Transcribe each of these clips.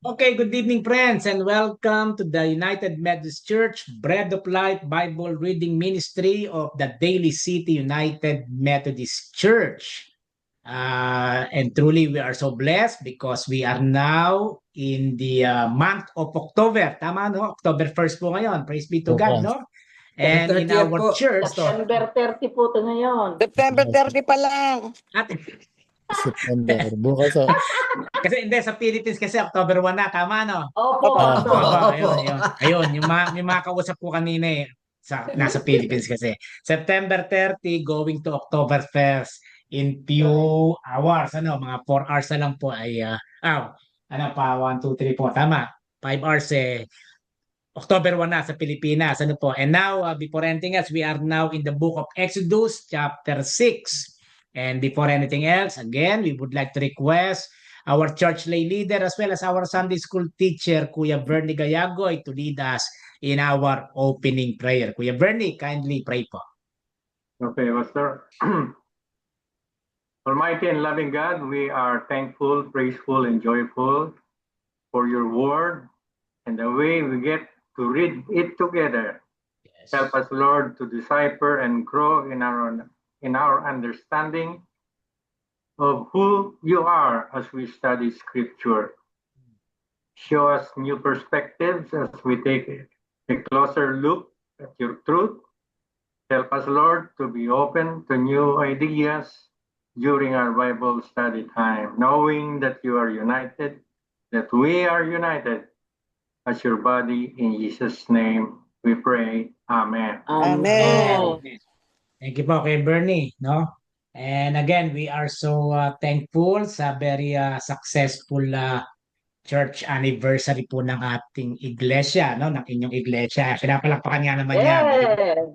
Okay, good evening, friends, and welcome to the United Methodist Church Bread of Life Bible Reading Ministry of the Daly City United Methodist Church. And truly, we are so blessed because we are now in the month of October. Tama, no? October 1st po ngayon. Praise be to God, Opo. no? October And in 30th our po. church, September 30 po ito ngayon. September 30 pa lang. at, September. Bukas kasi hindi, sa Philippines kasi October 1 na, tama, no? Opo, Ah. Pastor. Ayun, ayun. Ayun, yung mga kausap ko kanina nasa Philippines kasi. September 30 going to October 1st in few hours. Mga 4 hours na lang po ay, 1, 2, 3 po. Tama. 5 hours October 1 na sa Pilipinas. And now, before anything else, we are now in the book of Exodus, chapter 6. And before anything else, again, we would like to request our church lay leader as well as our Sunday school teacher, Kuya Bernie Gayagoy, to lead us in our opening prayer. Kuya Bernie, kindly pray po. Okay, Pastor. Almighty and loving God, we are thankful, praiseful, and joyful for your word and the way we get to read it together. Yes. Help us, Lord, to decipher and grow in our understanding of who you are as we study Scripture. Show us new perspectives as we take a closer look at your truth. Help us, Lord, to be open to new ideas during our Bible study time, knowing that you are united, that we are united as your body. In Jesus' name we pray. Amen. Amen. Thank you po kay Bernie, no? And again, we are so thankful sa very successful church anniversary po ng ating iglesia, no? Ng inyong iglesia. Pinapalakpakan nga naman yan.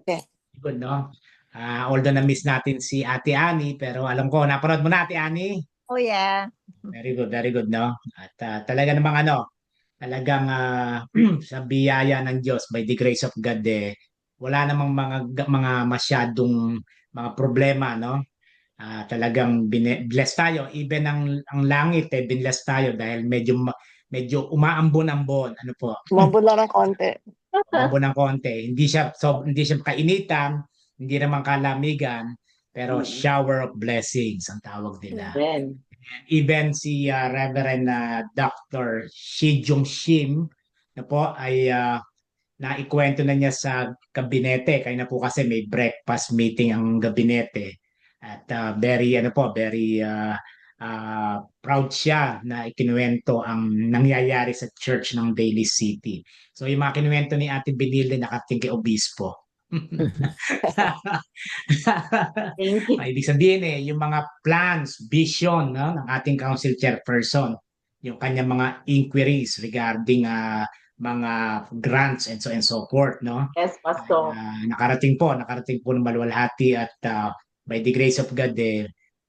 Yes. Good, no? Although na-miss natin si Ate Annie, pero alam ko, napanood mo na, Ate Annie? Oh yeah. Very good, no? At talaga namang talagang sa biyaya ng Diyos, by the grace of God, wala namang mga masyadong mga problema, no? Talagang blessed tayo. Even ang langit, binless tayo dahil medyo umaambon-ambon. Ano po? Umabot lang ng konti. Umaambon ng konti. Hindi siya kainitan, hindi naman kalamigan, pero shower of blessings ang tawag nila. Amen. Even si Reverend Dr. Shi Jung Shim na po ay naikwento na niya sa gabinete. Kaya na po kasi may breakfast meeting ang gabinete. At very proud siya na ikinuwento ang nangyayari sa church ng Daly City. So yung mga kinuwento ni Ate Benilde nakating kay Obispo. Thank you. Ibig sabihin yung mga plans, vision, no, ng ating council chairperson, yung kanyang mga inquiries regarding mga grants and so forth, no? Yes, Pastor. Nakarating po ng maluwalhati at by the grace of God,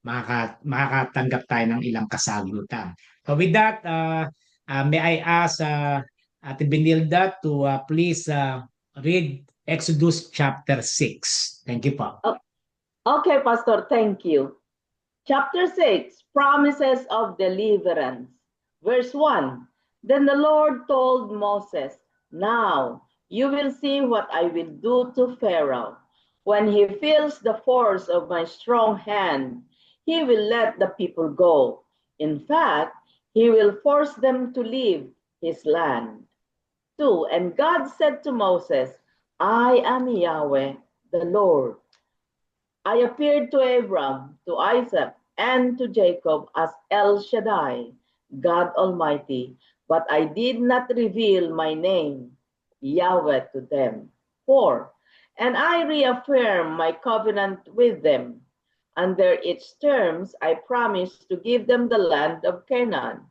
makakatanggap tayo ng ilang kasagutan. So with that, may I ask Ate Benilda to please read Exodus chapter 6. Thank you po. Okay, Pastor, thank you. Chapter 6, Promises of Deliverance. Verse 1, Then the Lord told Moses, Now you will see what I will do to Pharaoh. When he feels the force of my strong hand, he will let the people go. In fact, he will force them to leave his land. 2, And God said to Moses, I am Yahweh, the Lord. I appeared to Abram, to Isaac, and to Jacob as El Shaddai, God Almighty, but I did not reveal my name, Yahweh, to them. 4, And I reaffirm my covenant with them. Under its terms, I promised to give them the land of Canaan,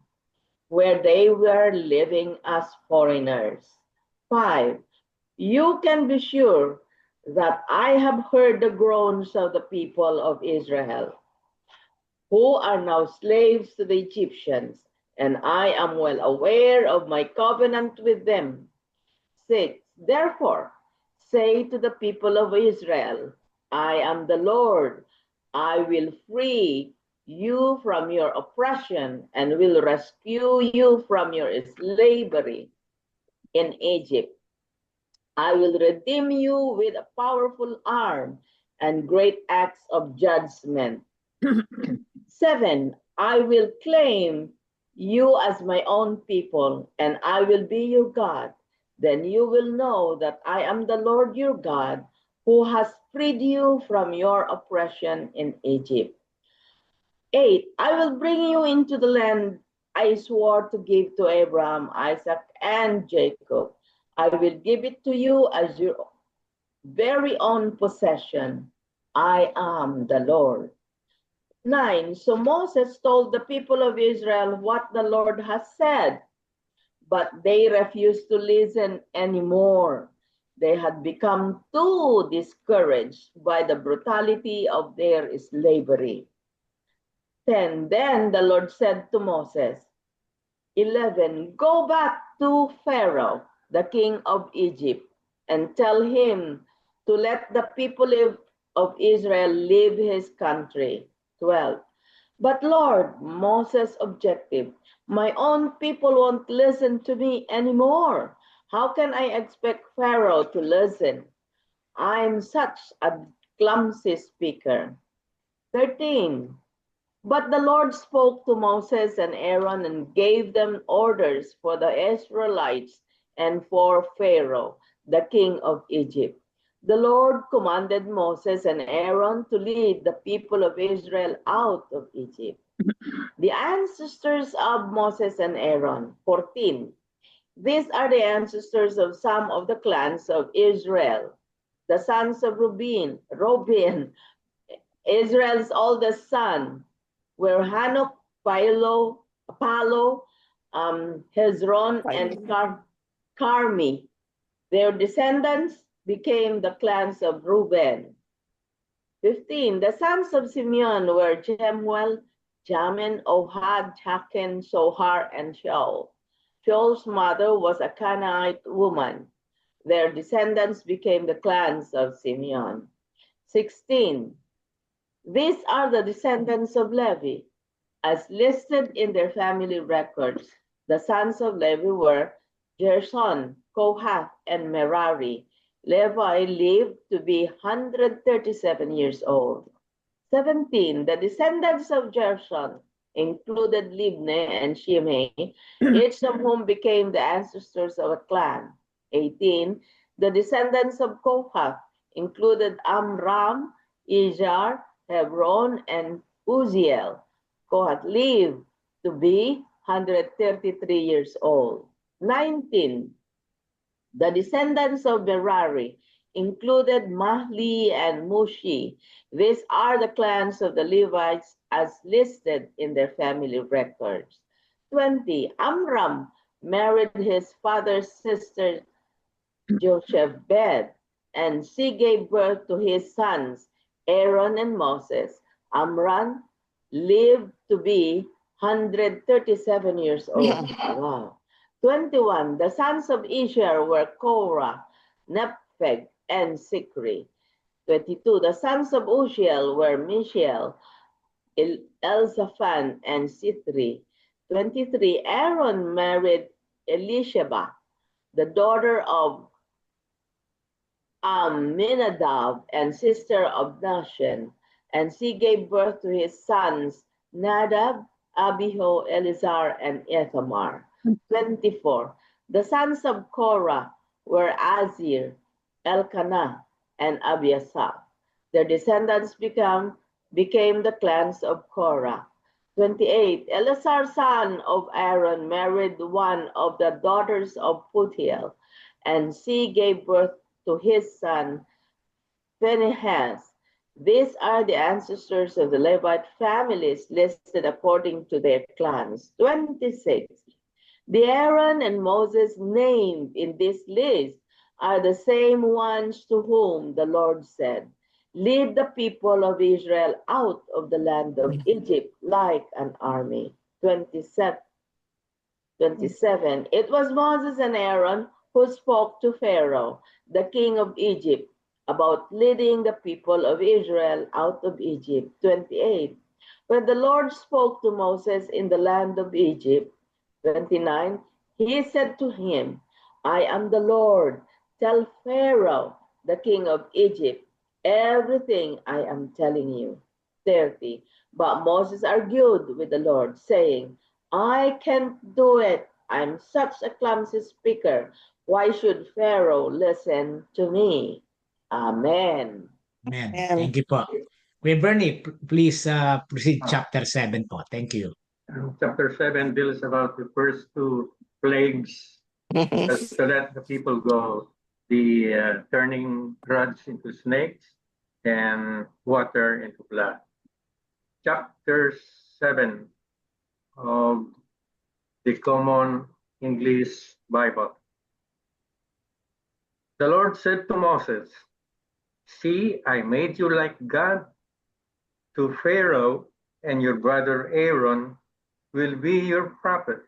where they were living as foreigners. 5, You can be sure that I have heard the groans of the people of Israel, who are now slaves to the Egyptians, and I am well aware of my covenant with them. 6, Therefore, say to the people of Israel, I am the Lord. I will free you from your oppression and will rescue you from your slavery in Egypt. I will redeem you with a powerful arm and great acts of judgment. 7, I will claim you as my own people, and I will be your God. Then you will know that I am the Lord your God, who has freed you from your oppression in Egypt. 8, I will bring you into the land I swore to give to Abraham, Isaac, and Jacob. I will give it to you as your very own possession. I am the Lord. 9, so Moses told the people of Israel what the Lord has said, but they refused to listen anymore. They had become too discouraged by the brutality of their slavery. 10, then the Lord said to Moses, 11, go back to Pharaoh, the king of Egypt, and tell him to let the people of Israel leave his country. 12, but Lord, Moses objected, my own people won't listen to me anymore. How can I expect Pharaoh to listen? I'm such a clumsy speaker. 13, but the Lord spoke to Moses and Aaron and gave them orders for the Israelites and for Pharaoh, the king of Egypt. The Lord commanded Moses and Aaron to lead the people of Israel out of Egypt. The ancestors of Moses and Aaron, 14. These are the ancestors of some of the clans of Israel. The sons of Reuben, Israel's oldest son, were Hanok, Palo, Hezron, and Carmi. Their descendants became the clans of Reuben. 15. The sons of Simeon were Jemuel, Jamin, Ohad, Jachin, Sohar, and Shaul. Shaul's mother was a Canaanite woman. Their descendants became the clans of Simeon. 16. These are the descendants of Levi, as listed in their family records. The sons of Levi were Gershon, Kohath, and Merari. Levi lived to be 137 years old. 17. The descendants of Gershon included Libni and Shimei, each of whom became the ancestors of a clan. 18. The descendants of Kohath included Amram, Izhar, Hebron, and Uziel. Kohath lived to be 133 years old. 19. The descendants of Merari included Mahli and Mushi. These are the clans of the Levites as listed in their family records. 20. Amram married his father's sister Jochebed, and she gave birth to his sons Aaron and Moses. Amram lived to be 137 years old. Wow. 21. The sons of Isher were Korah, Nepheg, and Sikri. 22. The sons of Uziel were Mishael, Elzaphan, and Sithri. 23. Aaron married Elisheba, the daughter of Aminadab and sister of Nahshon, and she gave birth to his sons Nadab, Abihu, Eleazar, and Ithamar. 24. The sons of Korah were Azir, Elkanah, and Abiasaph. Their descendants became the clans of Korah. 28. Eleazar, son of Aaron, married one of the daughters of Putiel, and she gave birth to his son Phinehas. These are the ancestors of the Levite families listed according to their clans. 26. The Aaron and Moses named in this list are the same ones to whom the Lord said, lead the people of Israel out of the land of Egypt like an army. 27. It was Moses and Aaron who spoke to Pharaoh, the king of Egypt, about leading the people of Israel out of Egypt. 28. When the Lord spoke to Moses in the land of Egypt, 29, he said to him, I am the Lord. Tell Pharaoh, the king of Egypt, everything I am telling you. 30. But Moses argued with the Lord, saying, I can't do it. I'm such a clumsy speaker. Why should Pharaoh listen to me? Amen. Amen. Amen. Thank you po. Kuya Bernie, please proceed chapter 7 po. Thank you. Chapter 7 deals about the first two plagues, so that the people go, the turning rods into snakes and water into blood. Chapter 7 of the Common English Bible. The Lord said to Moses, see, I made you like God to Pharaoh, and your brother Aaron will be your prophet.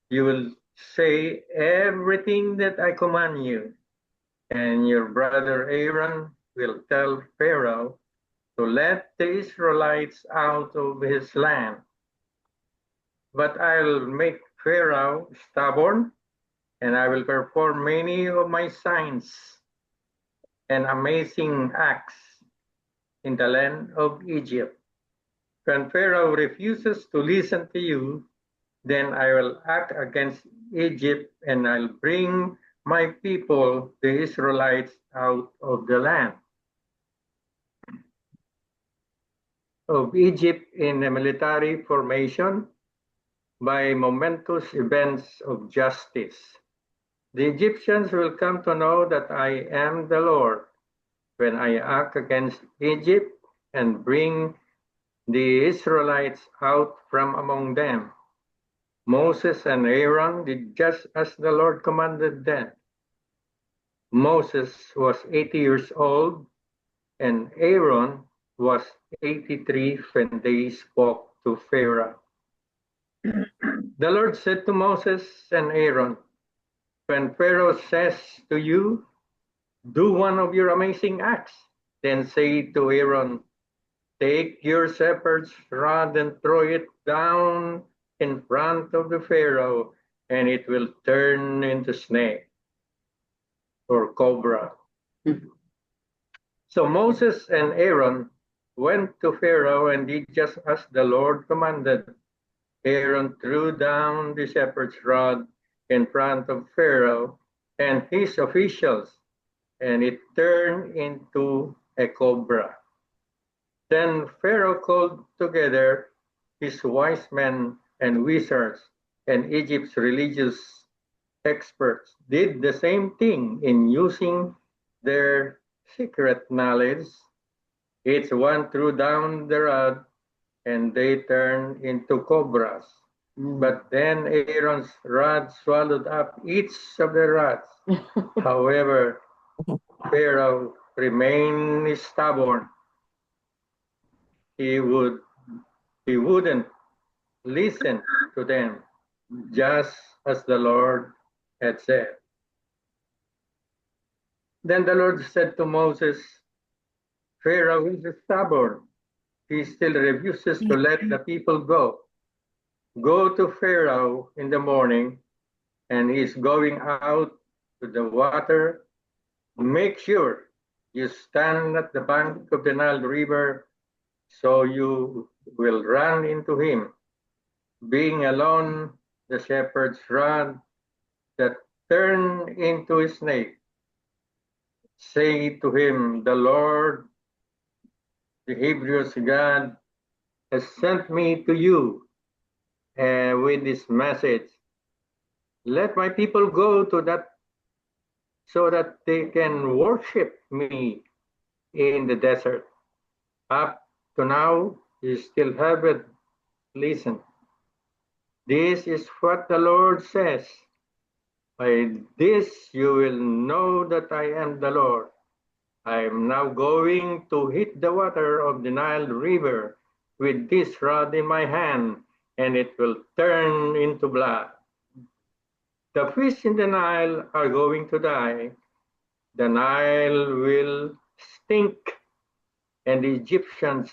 You will say everything that I command you, and your brother Aaron will tell Pharaoh to let the Israelites out of his land. But I'll make Pharaoh stubborn, and I will perform many of my signs and amazing acts in the land of Egypt. When Pharaoh refuses to listen to you, then I will act against Egypt, and I'll bring my people, the Israelites, out of the land of Egypt in a military formation by momentous events of justice. The Egyptians will come to know that I am the Lord when I act against Egypt and bring the Israelites out from among them. Moses and Aaron did just as the Lord commanded them. Moses was 80 years old, and Aaron was 83 when they spoke to Pharaoh. The Lord said to Moses and Aaron, when Pharaoh says to you, do one of your amazing acts, then say to Aaron, take your shepherd's rod and throw it down in front of the Pharaoh, and it will turn into snake or cobra. So Moses and Aaron went to Pharaoh and did just as the Lord commanded. Aaron threw down the shepherd's rod in front of Pharaoh and his officials, and it turned into a cobra. Then Pharaoh called together his wise men and wizards, and Egypt's religious experts did the same thing in using their secret knowledge. Each one threw down the rod, and they turned into cobras. But then Aaron's rod swallowed up each of the rods. However, Pharaoh remained stubborn. He wouldn't listen to them, just as the Lord had said. Then the Lord said to Moses, Pharaoh is stubborn. He still refuses to let the people go. Go to Pharaoh in the morning, and he is going out to the water. Make sure you stand at the bank of the Nile River, so you will run into him, being alone the shepherd's rod that turned into a snake. Say to him, the Lord, the Hebrews' God, has sent me to you with this message. Let my people go to that so that they can worship me in the desert. Up to now, you still haven't listened. This is what the Lord says. By this you will know that I am the Lord. I am now going to hit the water of the Nile River with this rod in my hand, and it will turn into blood. The fish in the Nile are going to die. The Nile will stink, and the Egyptians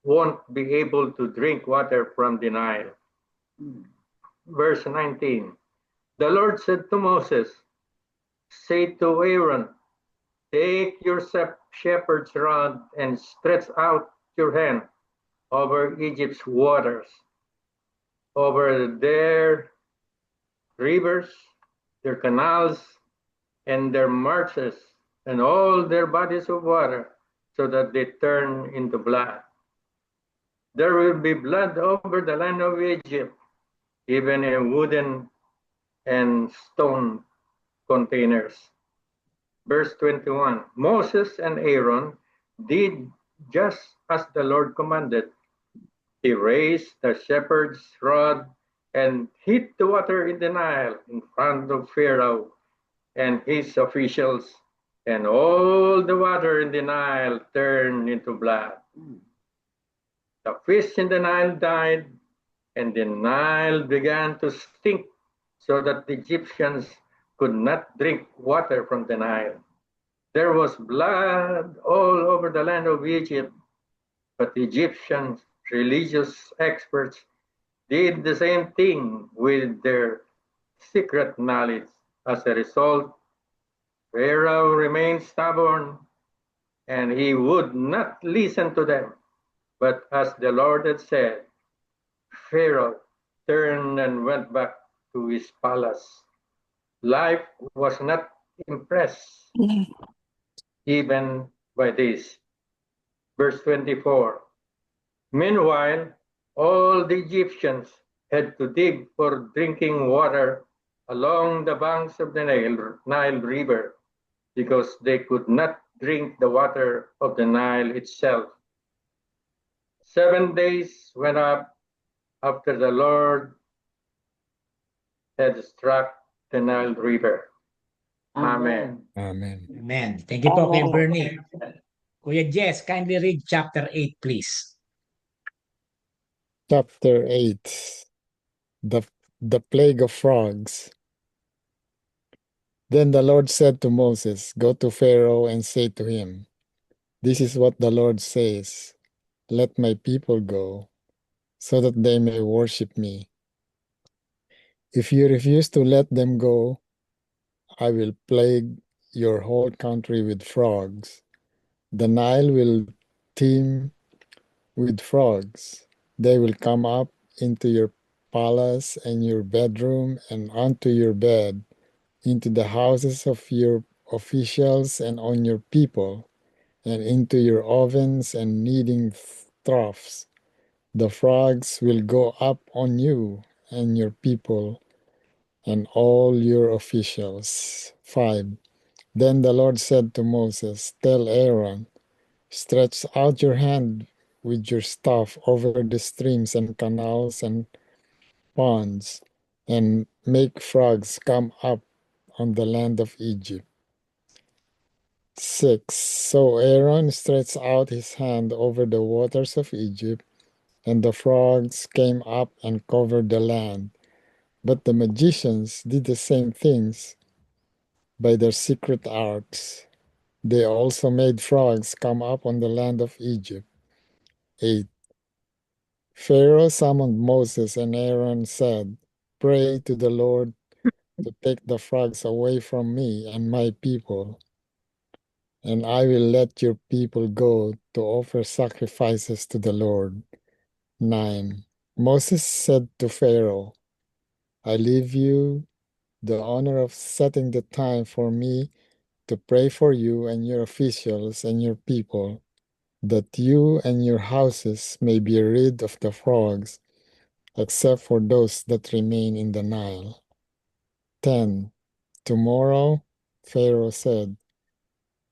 won't be able to drink water from the Nile. Verse 19. The Lord said to Moses, say to Aaron, take your shepherd's rod and stretch out your hand over Egypt's waters, over their rivers, their canals, and their marshes, and all their bodies of water, so that they turn into blood. There will be blood over the land of Egypt, even in wooden and stone containers. Verse 21, Moses and Aaron did just as the Lord commanded. He raised the shepherd's rod and hit the water in the Nile in front of Pharaoh and his officials, and all the water in the Nile turned into blood. The fish in the Nile died, and the Nile began to stink, so that the Egyptians could not drink water from the Nile. There was blood all over the land of Egypt, but the Egyptians, religious experts, did the same thing with their secret knowledge. As a result, Pharaoh remained stubborn, and he would not listen to them. But as the Lord had said, Pharaoh turned and went back to his palace. Life was not impressed even by this. Verse 24. Meanwhile, all the Egyptians had to dig for drinking water along the banks of the Nile River, because they could not drink the water of the Nile itself. 7 days went up after the Lord had struck the Nile River. Amen. Amen. Amen. Thank you po, Kuya Amen. Bernie. Kuya Jess, kindly read chapter 8, please. Chapter 8. The plague of frogs. Then the Lord said to Moses, go to Pharaoh and say to him, this is what the Lord says, let my people go, so that they may worship me. If you refuse to let them go, I will plague your whole country with frogs. The Nile will teem with frogs. They will come up into your palace and your bedroom and onto your bed, into the houses of your officials and on your people, and into your ovens and kneading troughs. The frogs will go up on you and your people and all your officials. 5. Then the Lord said to Moses, tell Aaron, stretch out your hand with your staff over the streams and canals and ponds, and make frogs come up on the land of Egypt. 6. So Aaron stretched out his hand over the waters of Egypt, and the frogs came up and covered the land. But the magicians did the same things by their secret arts. They also made frogs come up on the land of Egypt. 8. Pharaoh summoned Moses, and Aaron said, pray to the Lord to take the frogs away from me and my people, and I will let your people go to offer sacrifices to the Lord. 9. Moses said to Pharaoh, I leave you the honor of setting the time for me to pray for you and your officials and your people, that you and your houses may be rid of the frogs, except for those that remain in the Nile. 10. Tomorrow, Pharaoh said.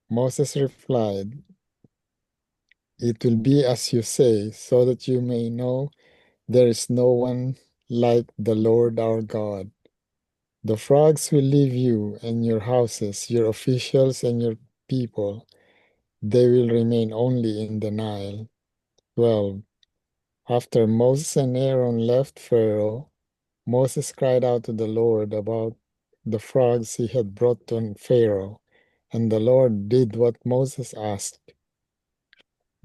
Moses replied, it will be as you say, so that you may know there is no one like the Lord our God. The frogs will leave you and your houses, your officials and your people. They will remain only in the Nile. 12. After Moses and Aaron left Pharaoh, Moses cried out to the Lord about the frogs he had brought to Pharaoh, and the Lord did what Moses asked.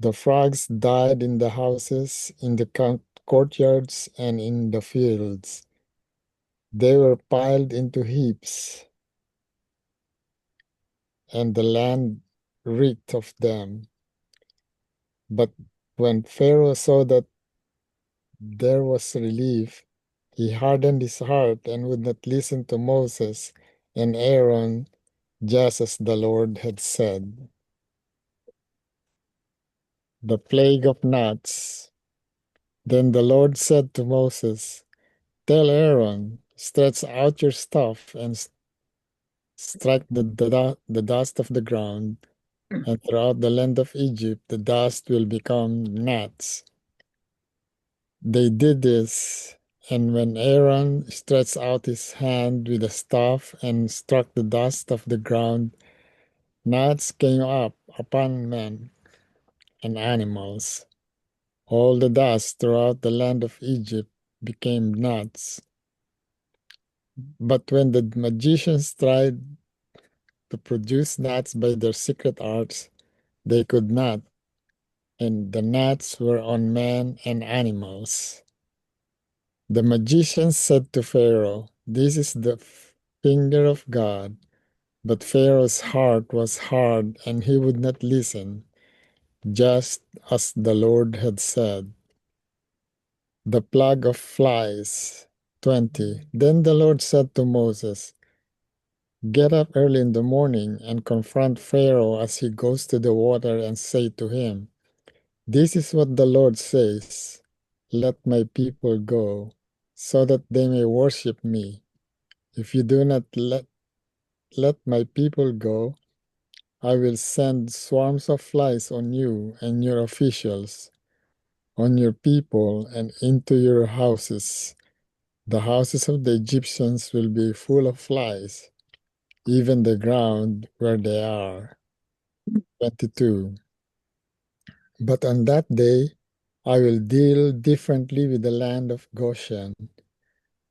The frogs died in the houses, in the courtyards, and in the fields. They were piled into heaps, and the land reeked of them. But when Pharaoh saw that there was relief, he hardened his heart and would not listen to Moses and Aaron, just as the Lord had said. The plague of gnats. Then the Lord said to Moses, "Tell Aaron, stretch out your staff and strike the dust of the ground, and throughout the land of Egypt the dust will become gnats." They did this, and when Aaron stretched out his hand with the staff and struck the dust of the ground, gnats came up upon men and animals. All the dust throughout the land of Egypt became gnats. But when the magicians tried to produce gnats by their secret arts, they could not, and the gnats were on men and animals. The magicians said to Pharaoh, "This is the finger of God." But Pharaoh's heart was hard, and he would not listen, just as the Lord had said. The plague of flies. 20. Then the Lord said to Moses, "Get up early in the morning and confront Pharaoh as he goes to the water and say to him, 'This is what the Lord says, let my people go, so that they may worship me. If you do not let my people go, I will send swarms of flies on you and your officials, on your people, and into your houses. The houses of the Egyptians will be full of flies, even the ground where they are." 22. But on that day, I will deal differently with the land of Goshen,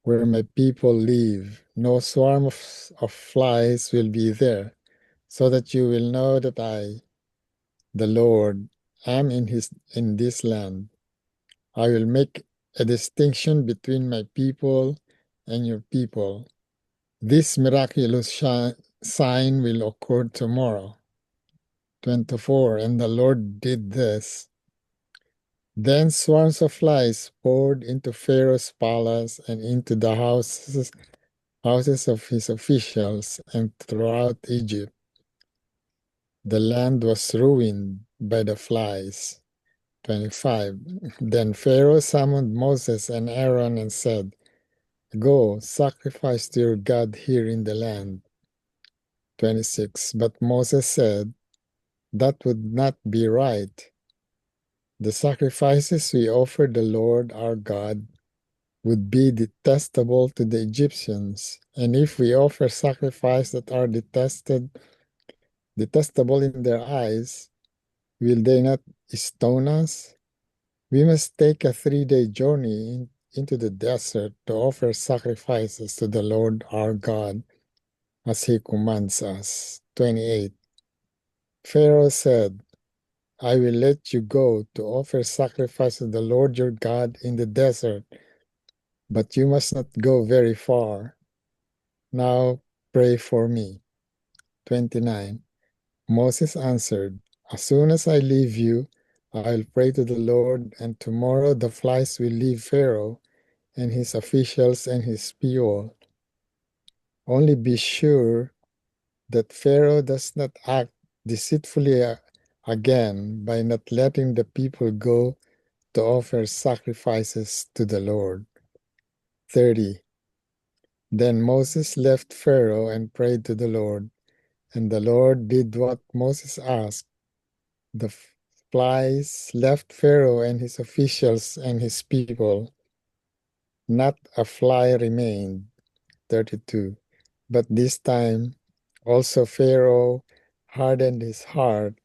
where my people live. No swarm of flies will be there, so that you will know that I, the Lord, am in this land. I will make a distinction between my people and your people. This miraculous sign will occur tomorrow. 24. And the Lord did this. Then swarms of flies poured into Pharaoh's palace and into the houses of his officials and throughout Egypt. The land was ruined by the flies. 25. Then Pharaoh summoned Moses and Aaron and said, "Go, sacrifice to your God here in the land." 26. But Moses said, "That would not be right. The sacrifices we offer the Lord our God would be detestable to the Egyptians, and if we offer sacrifices that are detestable in their eyes, will they not stone us? We must take a 3-day journey into the desert to offer sacrifices to the Lord our God, as he commands us." 28. Pharaoh said, "I will let you go to offer sacrifice to the Lord your God in the desert, but you must not go very far. Now pray for me." 29. Moses answered, "As soon as I leave you, I'll pray to the Lord, and tomorrow the flies will leave Pharaoh and his officials and his people. Only be sure that Pharaoh does not act deceitfully again by not letting the people go to offer sacrifices to the Lord." 30. Then Moses left Pharaoh and prayed to the Lord, and the Lord did what Moses asked. The flies left Pharaoh and his officials and his people. Not a fly remained. 32. But this time also Pharaoh hardened his heart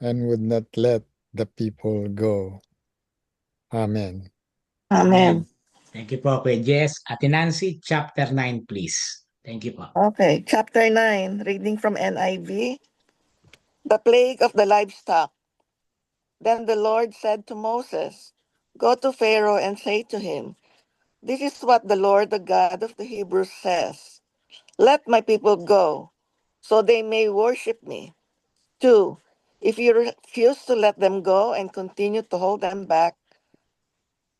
and would not let the people go. Amen. Amen. Thank you po, Kuya Jess. Ate Nancy, chapter 9, please. Thank you po. Okay, chapter 9, reading from NIV. The plague of the livestock. Then the Lord said to Moses, "Go to Pharaoh and say to him, 'This is what the Lord, the God of the Hebrews, says: Let my people go, so they may worship me.' 2. If you refuse to let them go and continue to hold them back,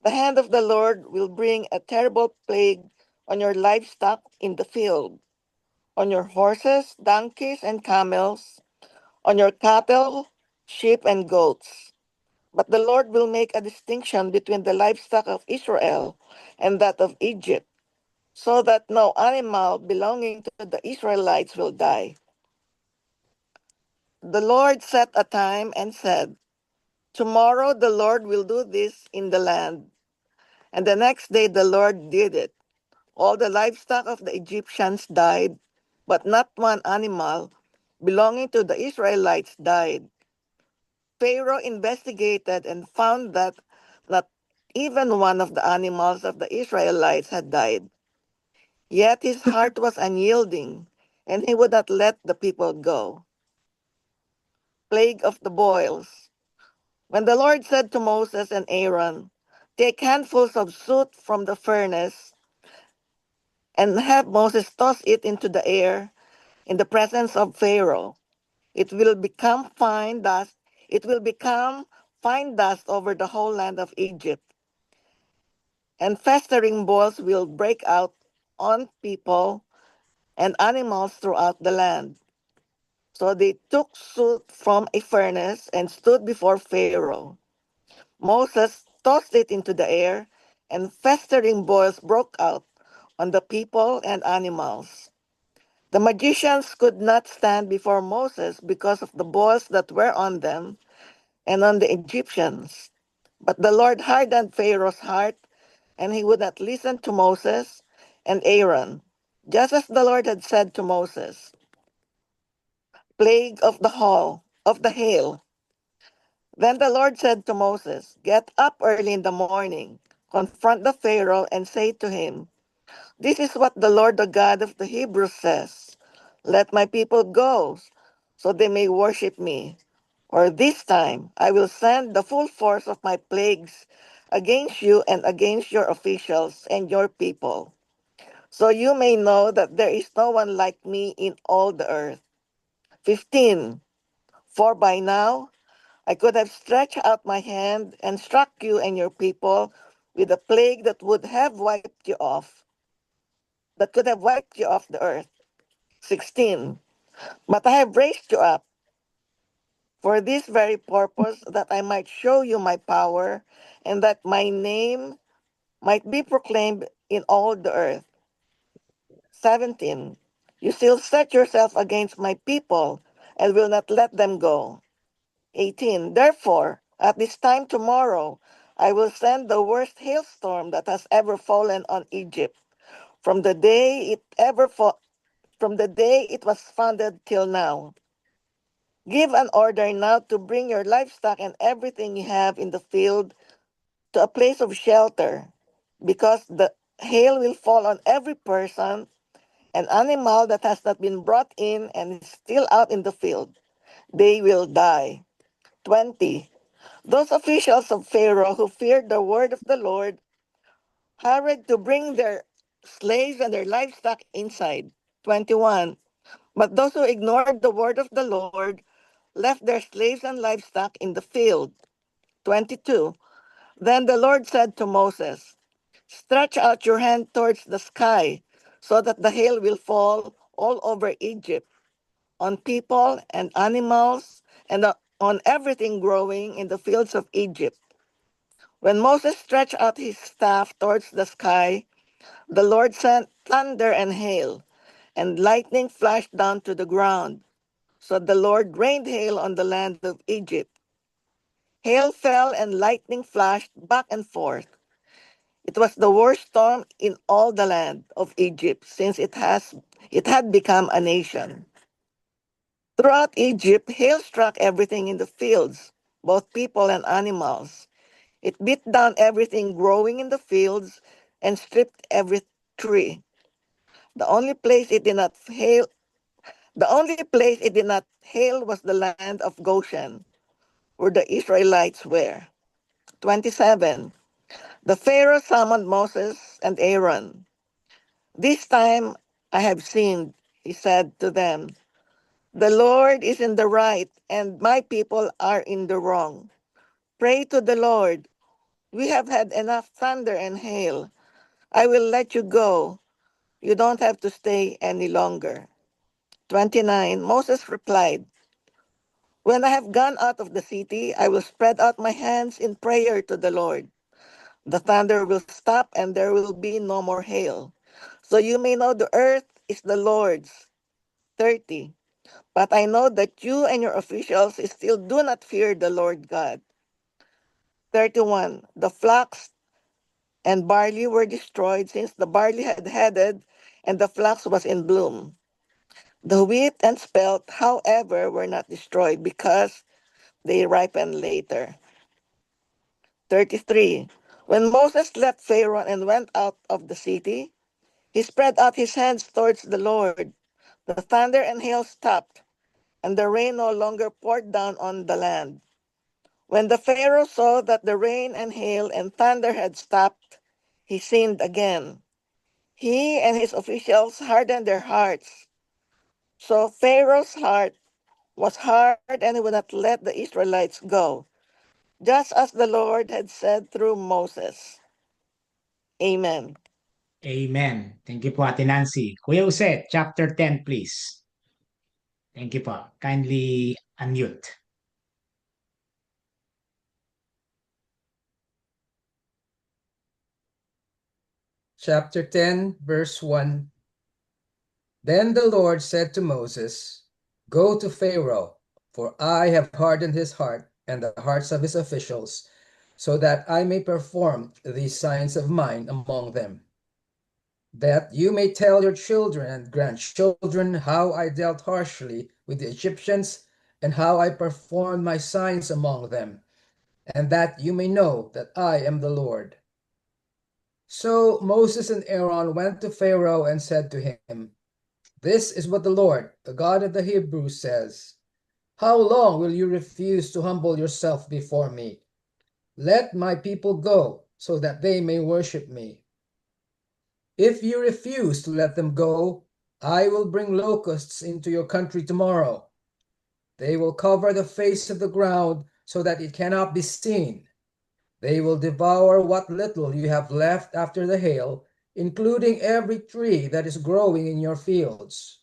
the hand of the Lord will bring a terrible plague on your livestock in the field, on your horses, donkeys, and camels, on your cattle, sheep, and goats. But the Lord will make a distinction between the livestock of Israel and that of Egypt, so that no animal belonging to the Israelites will die." The Lord set a time and said, "Tomorrow the Lord will do this in the land." And the next day the Lord did it. All the livestock of the Egyptians died, but not one animal belonging to the Israelites died. Pharaoh investigated and found that not even one of the animals of the Israelites had died. Yet his heart was unyielding, and he would not let the people go. Plague of the boils. When the Lord said to Moses and Aaron, "Take handfuls of soot from the furnace and have Moses toss it into the air in the presence of Pharaoh. It will become fine dust. It will become fine dust over the whole land of Egypt, and festering boils will break out on people and animals throughout the land." So they took soot from a furnace and stood before Pharaoh. Moses tossed it into the air, and festering boils broke out on the people and animals. The magicians could not stand before Moses because of the boils that were on them and on the Egyptians. But the Lord hardened Pharaoh's heart, and he would not listen to Moses and Aaron, just as the Lord had said to Moses. Plague of the hail. Then the Lord said to Moses, "Get up early in the morning, confront the Pharaoh, and say to him, 'This is what the Lord, the God of the Hebrews, says: Let my people go, so they may worship me. Or this time I will send the full force of my plagues against you and against your officials and your people, so you may know that there is no one like me in all the earth.'" 15. For by now I could have stretched out my hand and struck you and your people with a plague that could have wiped you off the earth. 16. But I have raised you up for this very purpose, that I might show you my power, and that my name might be proclaimed in all the earth. 17. You still set yourself against my people and will not let them go. 18. Therefore, at this time tomorrow, I will send the worst hailstorm that has ever fallen on Egypt, from the day it was founded till now. Give an order now to bring your livestock and everything you have in the field to a place of shelter, because the hail will fall on every person and animal that has not been brought in and is still out in the field. They will die. 20. Those officials of Pharaoh who feared the word of the Lord hurried to bring their slaves and their livestock inside. 21. But those who ignored the word of the Lord left their slaves and livestock in the field. 22. Then the Lord said to Moses, "Stretch out your hand towards the sky, so that the hail will fall all over Egypt, on people and animals, and on everything growing in the fields of Egypt." When Moses stretched out his staff towards the sky, the Lord sent thunder and hail, and lightning flashed down to the ground. So the Lord rained hail on the land of Egypt. Hail fell and lightning flashed back and forth. It was the worst storm in all the land of Egypt since it had become a nation. Throughout Egypt, hail struck everything in the fields, both people and animals. It beat down everything growing in the fields and stripped every tree. The only place it did not hail, the only place it did not hail was the land of Goshen. where the Israelites were. 27. The Pharaoh summoned Moses and Aaron. This time I have sinned, he said to them. The Lord is in the right, and my people are in the wrong. Pray to the Lord. We have had enough thunder and hail. I will let you go. You don't have to stay any longer. 29. Moses replied, When I have gone out of the city, I will spread out my hands in prayer to the Lord. The thunder will stop and there will be no more hail. So you may know the earth is the Lord's. 30. But I know that you and your officials still do not fear the Lord God. 31. The flax and barley were destroyed since the barley had headed and the flax was in bloom. The wheat and spelt, however, were not destroyed because they ripened later. 33. When Moses left Pharaoh and went out of the city, he spread out his hands towards the Lord. The thunder and hail stopped, and the rain no longer poured down on the land. When the Pharaoh saw that the rain and hail and thunder had stopped, he sinned again. He and his officials hardened their hearts. So Pharaoh's heart was hard and he would not let the Israelites go, just as the Lord had said through Moses. Amen. Amen. Thank you po, Ate Nancy. Kuya Jose, chapter 10, please. Thank you po. Kindly unmute. Chapter 10, verse 1. Then the Lord said to Moses, Go to Pharaoh, for I have hardened his heart and the hearts of his officials, so that I may perform these signs of mine among them, that you may tell your children and grandchildren how I dealt harshly with the Egyptians and how I performed my signs among them, and that you may know that I am the Lord. So Moses and Aaron went to Pharaoh and said to him, This is what the Lord, the God of the Hebrews, says. How long will you refuse to humble yourself before me? Let my people go, so that they may worship me. If you refuse to let them go, I will bring locusts into your country tomorrow. They will cover the face of the ground so that it cannot be seen. They will devour what little you have left after the hail, including every tree that is growing in your fields.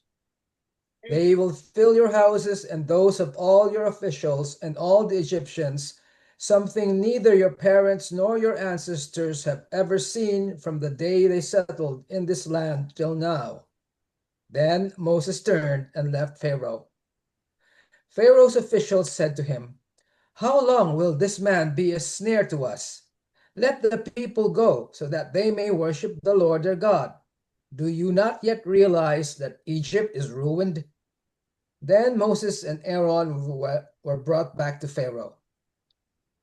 They will fill your houses and those of all your officials and all the Egyptians, something neither your parents nor your ancestors have ever seen from the day they settled in this land till now. Then Moses turned and left Pharaoh. Pharaoh's officials said to him, How long will this man be a snare to us? Let the people go, so that they may worship the Lord their God. Do you not yet realize that Egypt is ruined? Then Moses and Aaron were brought back to Pharaoh.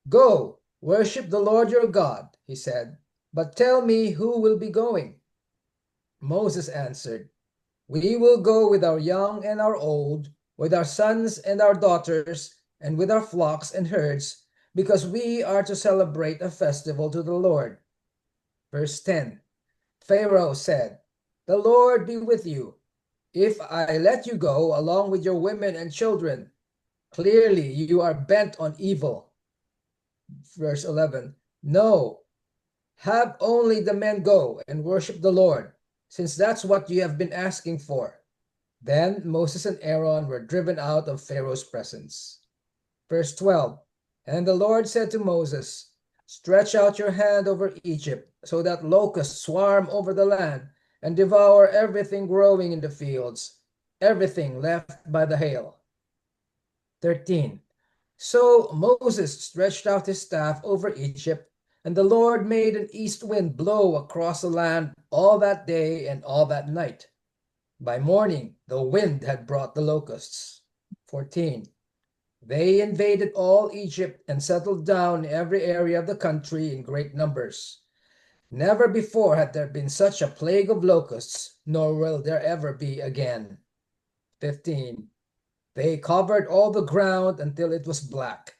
Go, worship the Lord your God, he said, but tell me who will be going. Moses answered, We will go with our young and our old, with our sons and our daughters, and with our flocks and herds, because we are to celebrate a festival to the Lord. Verse 10. Pharaoh said, The Lord be with you. If I let you go along with your women and children, clearly you are bent on evil. Verse 11. No, have only the men go and worship the Lord, since that's what you have been asking for. Then Moses and Aaron were driven out of Pharaoh's presence. Verse 12. And the Lord said to Moses, Stretch out your hand over Egypt, so that locusts swarm over the land and devour everything growing in the fields, everything left by the hail. 13. So Moses stretched out his staff over Egypt, and the Lord made an east wind blow across the land all that day and all that night. By morning, the wind had brought the locusts. 14. They invaded all Egypt and settled down in every area of the country in great numbers. Never before had there been such a plague of locusts, nor will there ever be again. 15. They covered all the ground until it was black.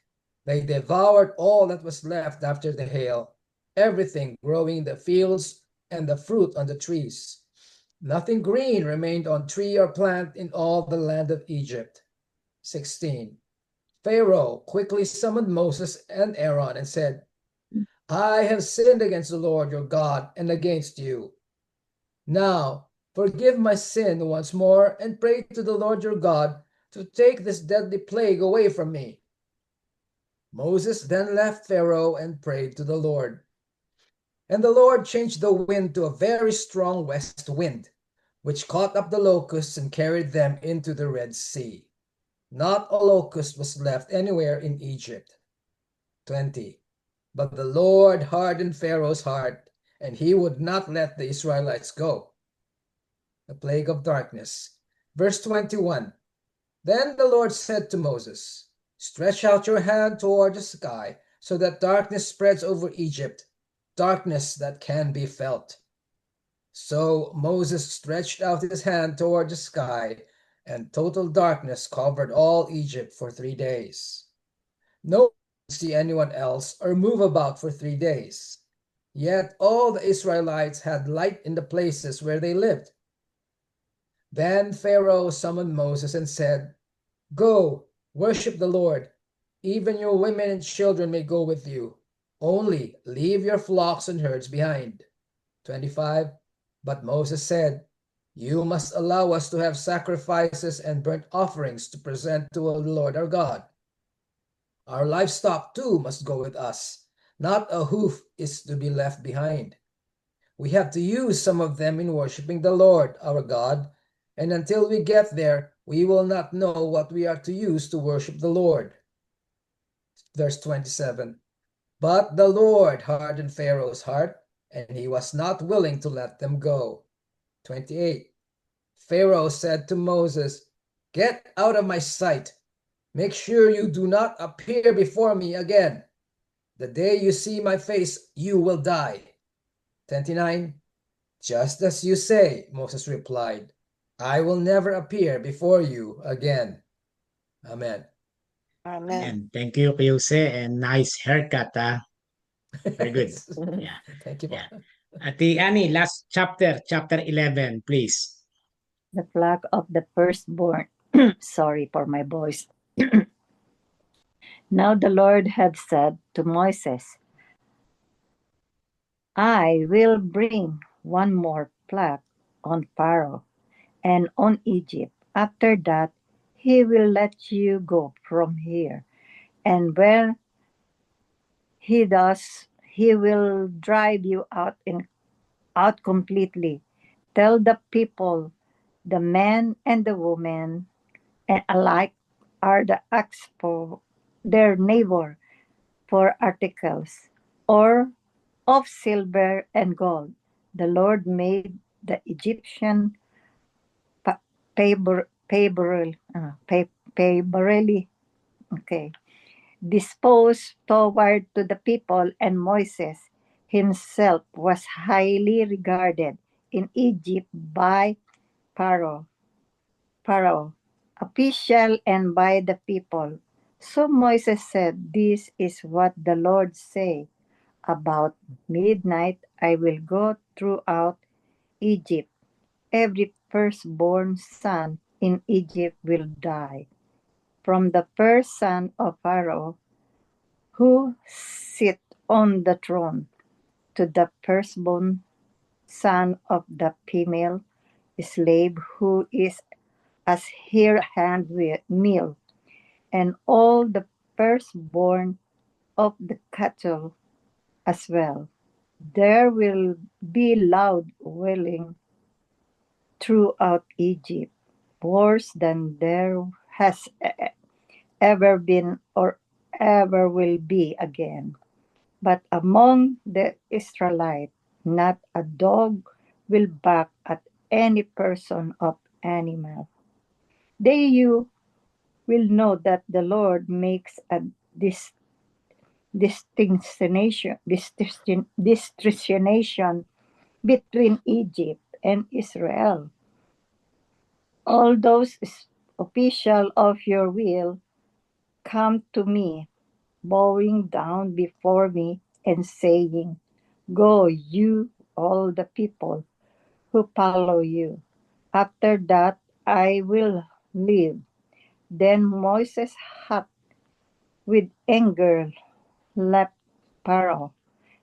They devoured all that was left after the hail, everything growing in the fields and the fruit on the trees. Nothing green remained on tree or plant in all the land of Egypt. 16. Pharaoh quickly summoned Moses and Aaron and said, I have sinned against the Lord your God and against you. Now, forgive my sin once more and pray to the Lord your God to take this deadly plague away from me. Moses then left Pharaoh and prayed to the Lord. And the Lord changed the wind to a very strong west wind, which caught up the locusts and carried them into the Red Sea. Not a locust was left anywhere in Egypt. 20. But the Lord hardened Pharaoh's heart, and he would not let the Israelites go. The plague of darkness. Verse 21. Then the Lord said to Moses, stretch out your hand toward the sky, so that darkness spreads over Egypt, darkness that can be felt. So Moses stretched out his hand toward the sky, and total darkness covered all Egypt for 3 days. No one could see anyone else or move about for 3 days. Yet all the Israelites had light in the places where they lived. Then Pharaoh summoned Moses and said, go, worship the Lord. Even your women and children may go with you. Only leave your flocks and herds behind. 25. But Moses said, you must allow us to have sacrifices and burnt offerings to present to the Lord our God. Our livestock too must go with us. Not a hoof is to be left behind. We have to use some of them in worshiping the Lord our God, and until we get there, we will not know what we are to use to worship the Lord. Verse 27. But the Lord hardened Pharaoh's heart, and he was not willing to let them go. 28. Pharaoh said to Moses, get out of my sight. Make sure you do not appear before me again. The day you see my face, you will die. 29. Just as you say, Moses replied, I will never appear before you again. Amen. Amen. And thank you, Kiyuse, and nice haircut, ah. Very good. Yeah. Thank you. Yeah. Ate Annie, last chapter 11, please. The flock of the firstborn. Sorry for my voice. Now the Lord had said to Moses, I will bring one more plague on Pharaoh and on Egypt. After that, he will let you go from here. And when he does, he will drive you out completely. Tell the people, the men and the women, and alike are the asked for their neighbor for articles, or of silver and gold. The Lord made the Egyptian favorably, disposed toward to the people, and Moses himself was highly regarded in Egypt by Pharaoh, official, and by the people. So Moses said, this is what the Lord say. About midnight I will go throughout Egypt. Every firstborn son in Egypt will die, from the first son of Pharaoh, who sit on the throne, to the firstborn son of the female slave who is as her handmill, and all the firstborn of the cattle as well. There will be loud wailing throughout Egypt, worse than there has ever been or ever will be again. But among the Israelites, not a dog will bark at any person of animal. They you will know that the Lord makes a distinction between Egypt and Israel. All those officials of your will come to me, bowing down before me and saying, Go, you, all the people who follow you. After that, I will live. Then Moses, hot with anger, left Pharaoh.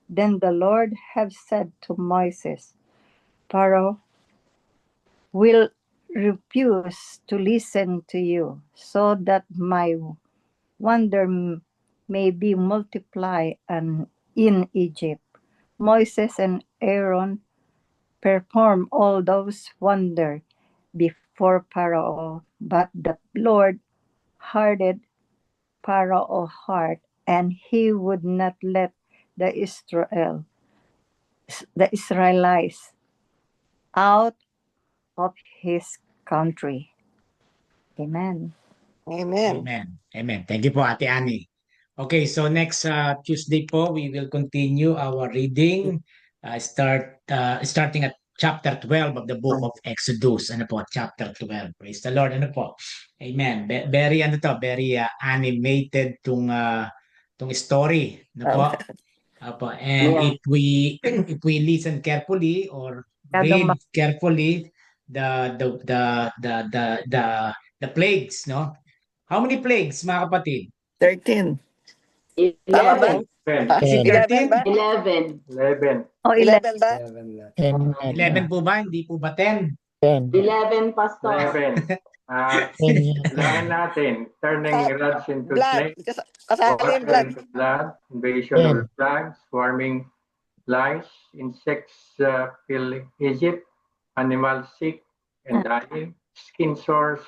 Then the Lord have said to Moses, Pharaoh will refuse to listen to you, so that my wonder may be multiplied in Egypt. Moses and Aaron performed all those wonders before Pharaoh, but the Lord hardened Pharaoh's heart, and he would not let the Israelites out of his country. Amen. Amen. Amen. Amen. Thank you po, Ate Annie. Okay, so next Tuesday po, we will continue our reading. Starting at chapter 12 of the book of Exodus. Ano po, chapter 12. Praise the Lord. Ano po? Amen. Very very animated tung story, ano po? Apo. And Yeah. if we listen carefully or Masyadong read carefully the plagues, no? How many plagues, mga kapatid? 13. Tama ba? 11. 11 ba? 11. 11. Oh, 11 ba? 11 na. 11 po ba? Hindi po ba 10? 10. 11, Pastor. 11. At 10 bilangin natin, turning rods into Blood. snakes, Kasali yung water blood. into blood, invasion of plagues, swarming lice, insects filling Egypt, animals sick and dying, skin sores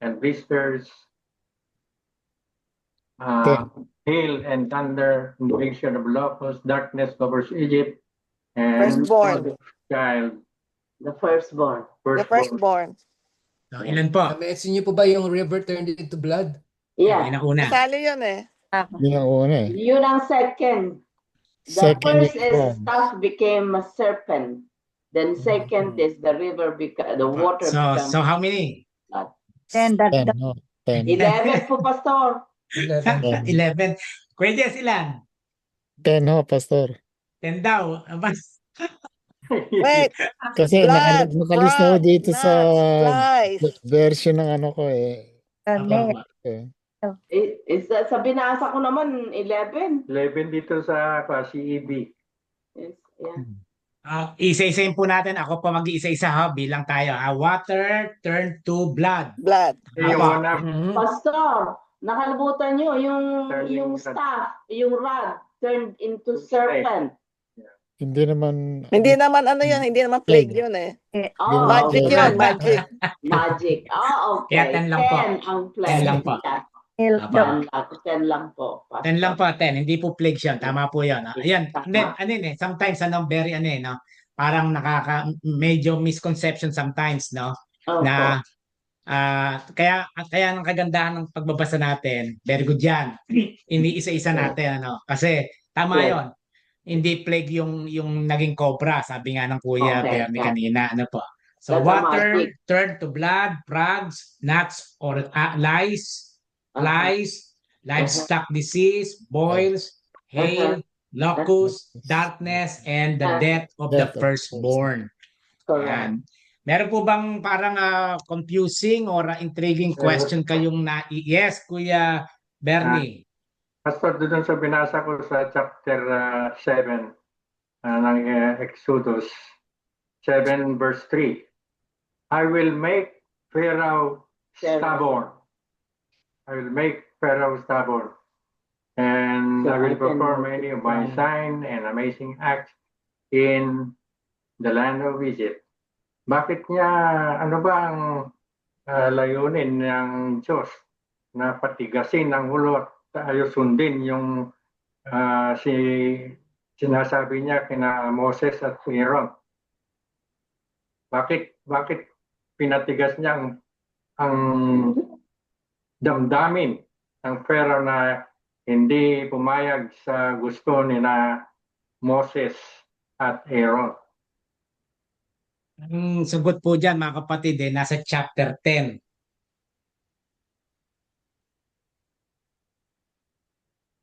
and blisters, hail and thunder, invasion of locusts, darkness covers Egypt, and Firstborn. child, The firstborn. The firstborn. So, ilan po? Na-mention niyo po ba yung river turned into blood? Yeah. Yun ang una. Kasali yun eh. Yun ang una eh. Yun ang second. The Second first is is frog. staff became a serpent. Then second is the river the water becomes So how many? blood. Then that 10, no? 10. 11 po, Pastor. 11. 11. Kuya Jess, ilan? 10 ho, Pastor. 10 daw. Aba, Wait. Kasi Blood, nakalista ko frog, dito sa nuts, flies. version ng ano ko eh. aba. Okay. Sa binasa ko naman, 11. 11 dito sa CEB. Yes, yeah. Isa-isayin po natin. Ako po mag-iisa-isa ha. Bilang tayo. Water turned to blood. Blood. Yung Aba. una, Pastor, nakalimutan nyo Turning yung rod. staff, yung rod turned into serpent. Hindi naman Hindi naman ano yun, hindi naman plague yun eh. Oh, Magic okay. yun, magic. Magic. Oh, okay. Kaya 10 lang po. 10 ang plague. 10 lang po. Yeah, Aba. 10 lang po. Pastor. 10 lang po, 10. Hindi po plagues yun. Tama po yun. Ayan. And then, ano yun eh. Sometimes, very no? Parang medyo misconception sometimes, no? Opo. Na, kaya ang kagandahan ng pagbabasa natin, very good yan. Iniisa-isa natin, ano? Kasi, tama Yes. yun. Hindi plague yung naging cobra, sabi nga ng Kuya Okay, Bernie yeah. kanina, ano po. So, That's a water magic. turned to blood, frogs, gnats, or lice, flies, livestock disease, boils, hail, locusts, darkness, and the death of the Death of firstborn. Correct. Yan. Meron po bang parang confusing or intriguing question kayong Yes, Kuya Bernie. Pastor, doon sa binasa ko sa chapter 7 ng Exodus 7 verse 3. I will make Pharaoh stubborn. I will make Pharaoh stubborn. And I will perform many of my signs and amazing acts in the land of Egypt. Bakit niya, ano ba ang layunin ng Diyos na patigasin ang ulo at tayo sundin yung sinasabi niya kina Moses at Aaron? Bakit pinatigas niya ang damdamin ng Pharaoh na hindi pumayag sa gusto ni na Moses at Aaron? Ang sagot po dyan, mga kapatid, nasa chapter 10.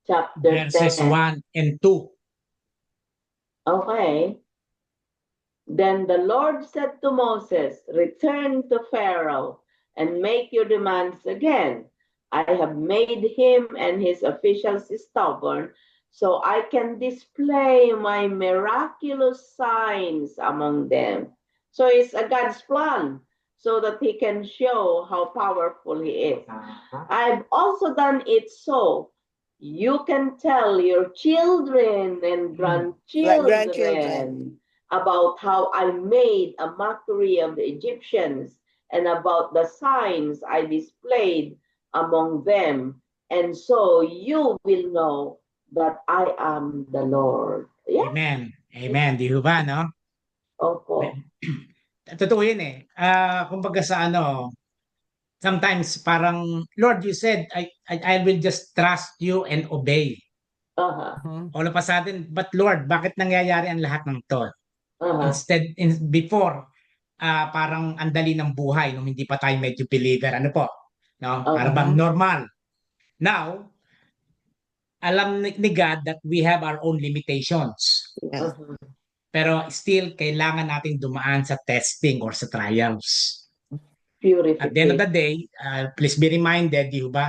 chapter verses 10. 1 and 2. Okay. Then the Lord said to Moses, return to Pharaoh and make your demands again. I have made him and his officials stubborn, so I can display my miraculous signs among them. So it's a God's plan so that he can show how powerful he is. I've also done it so you can tell your children and grandchildren about how I made a mockery of the Egyptians and about the signs I displayed among them. And so you will know that I am the Lord. Yeah, Amen. Amen. Di ba, no? opo. Totoo yun eh. Kumbaga sa ano, sometimes parang, Lord, you said, I will just trust you and obey. Uh-huh. All of a sudden, but Lord, bakit nangyayari ang lahat ng to? Uh-huh. Before, parang ang dali ng buhay nung hindi pa tayo medyo believer. Ano po? No? Para bang normal. Now, alam ni God that we have our own limitations. Yeah. Uh-huh. Pero still, kailangan natin dumaan sa testing or sa trials. At the end of Purification. the day, please be reminded, di ba,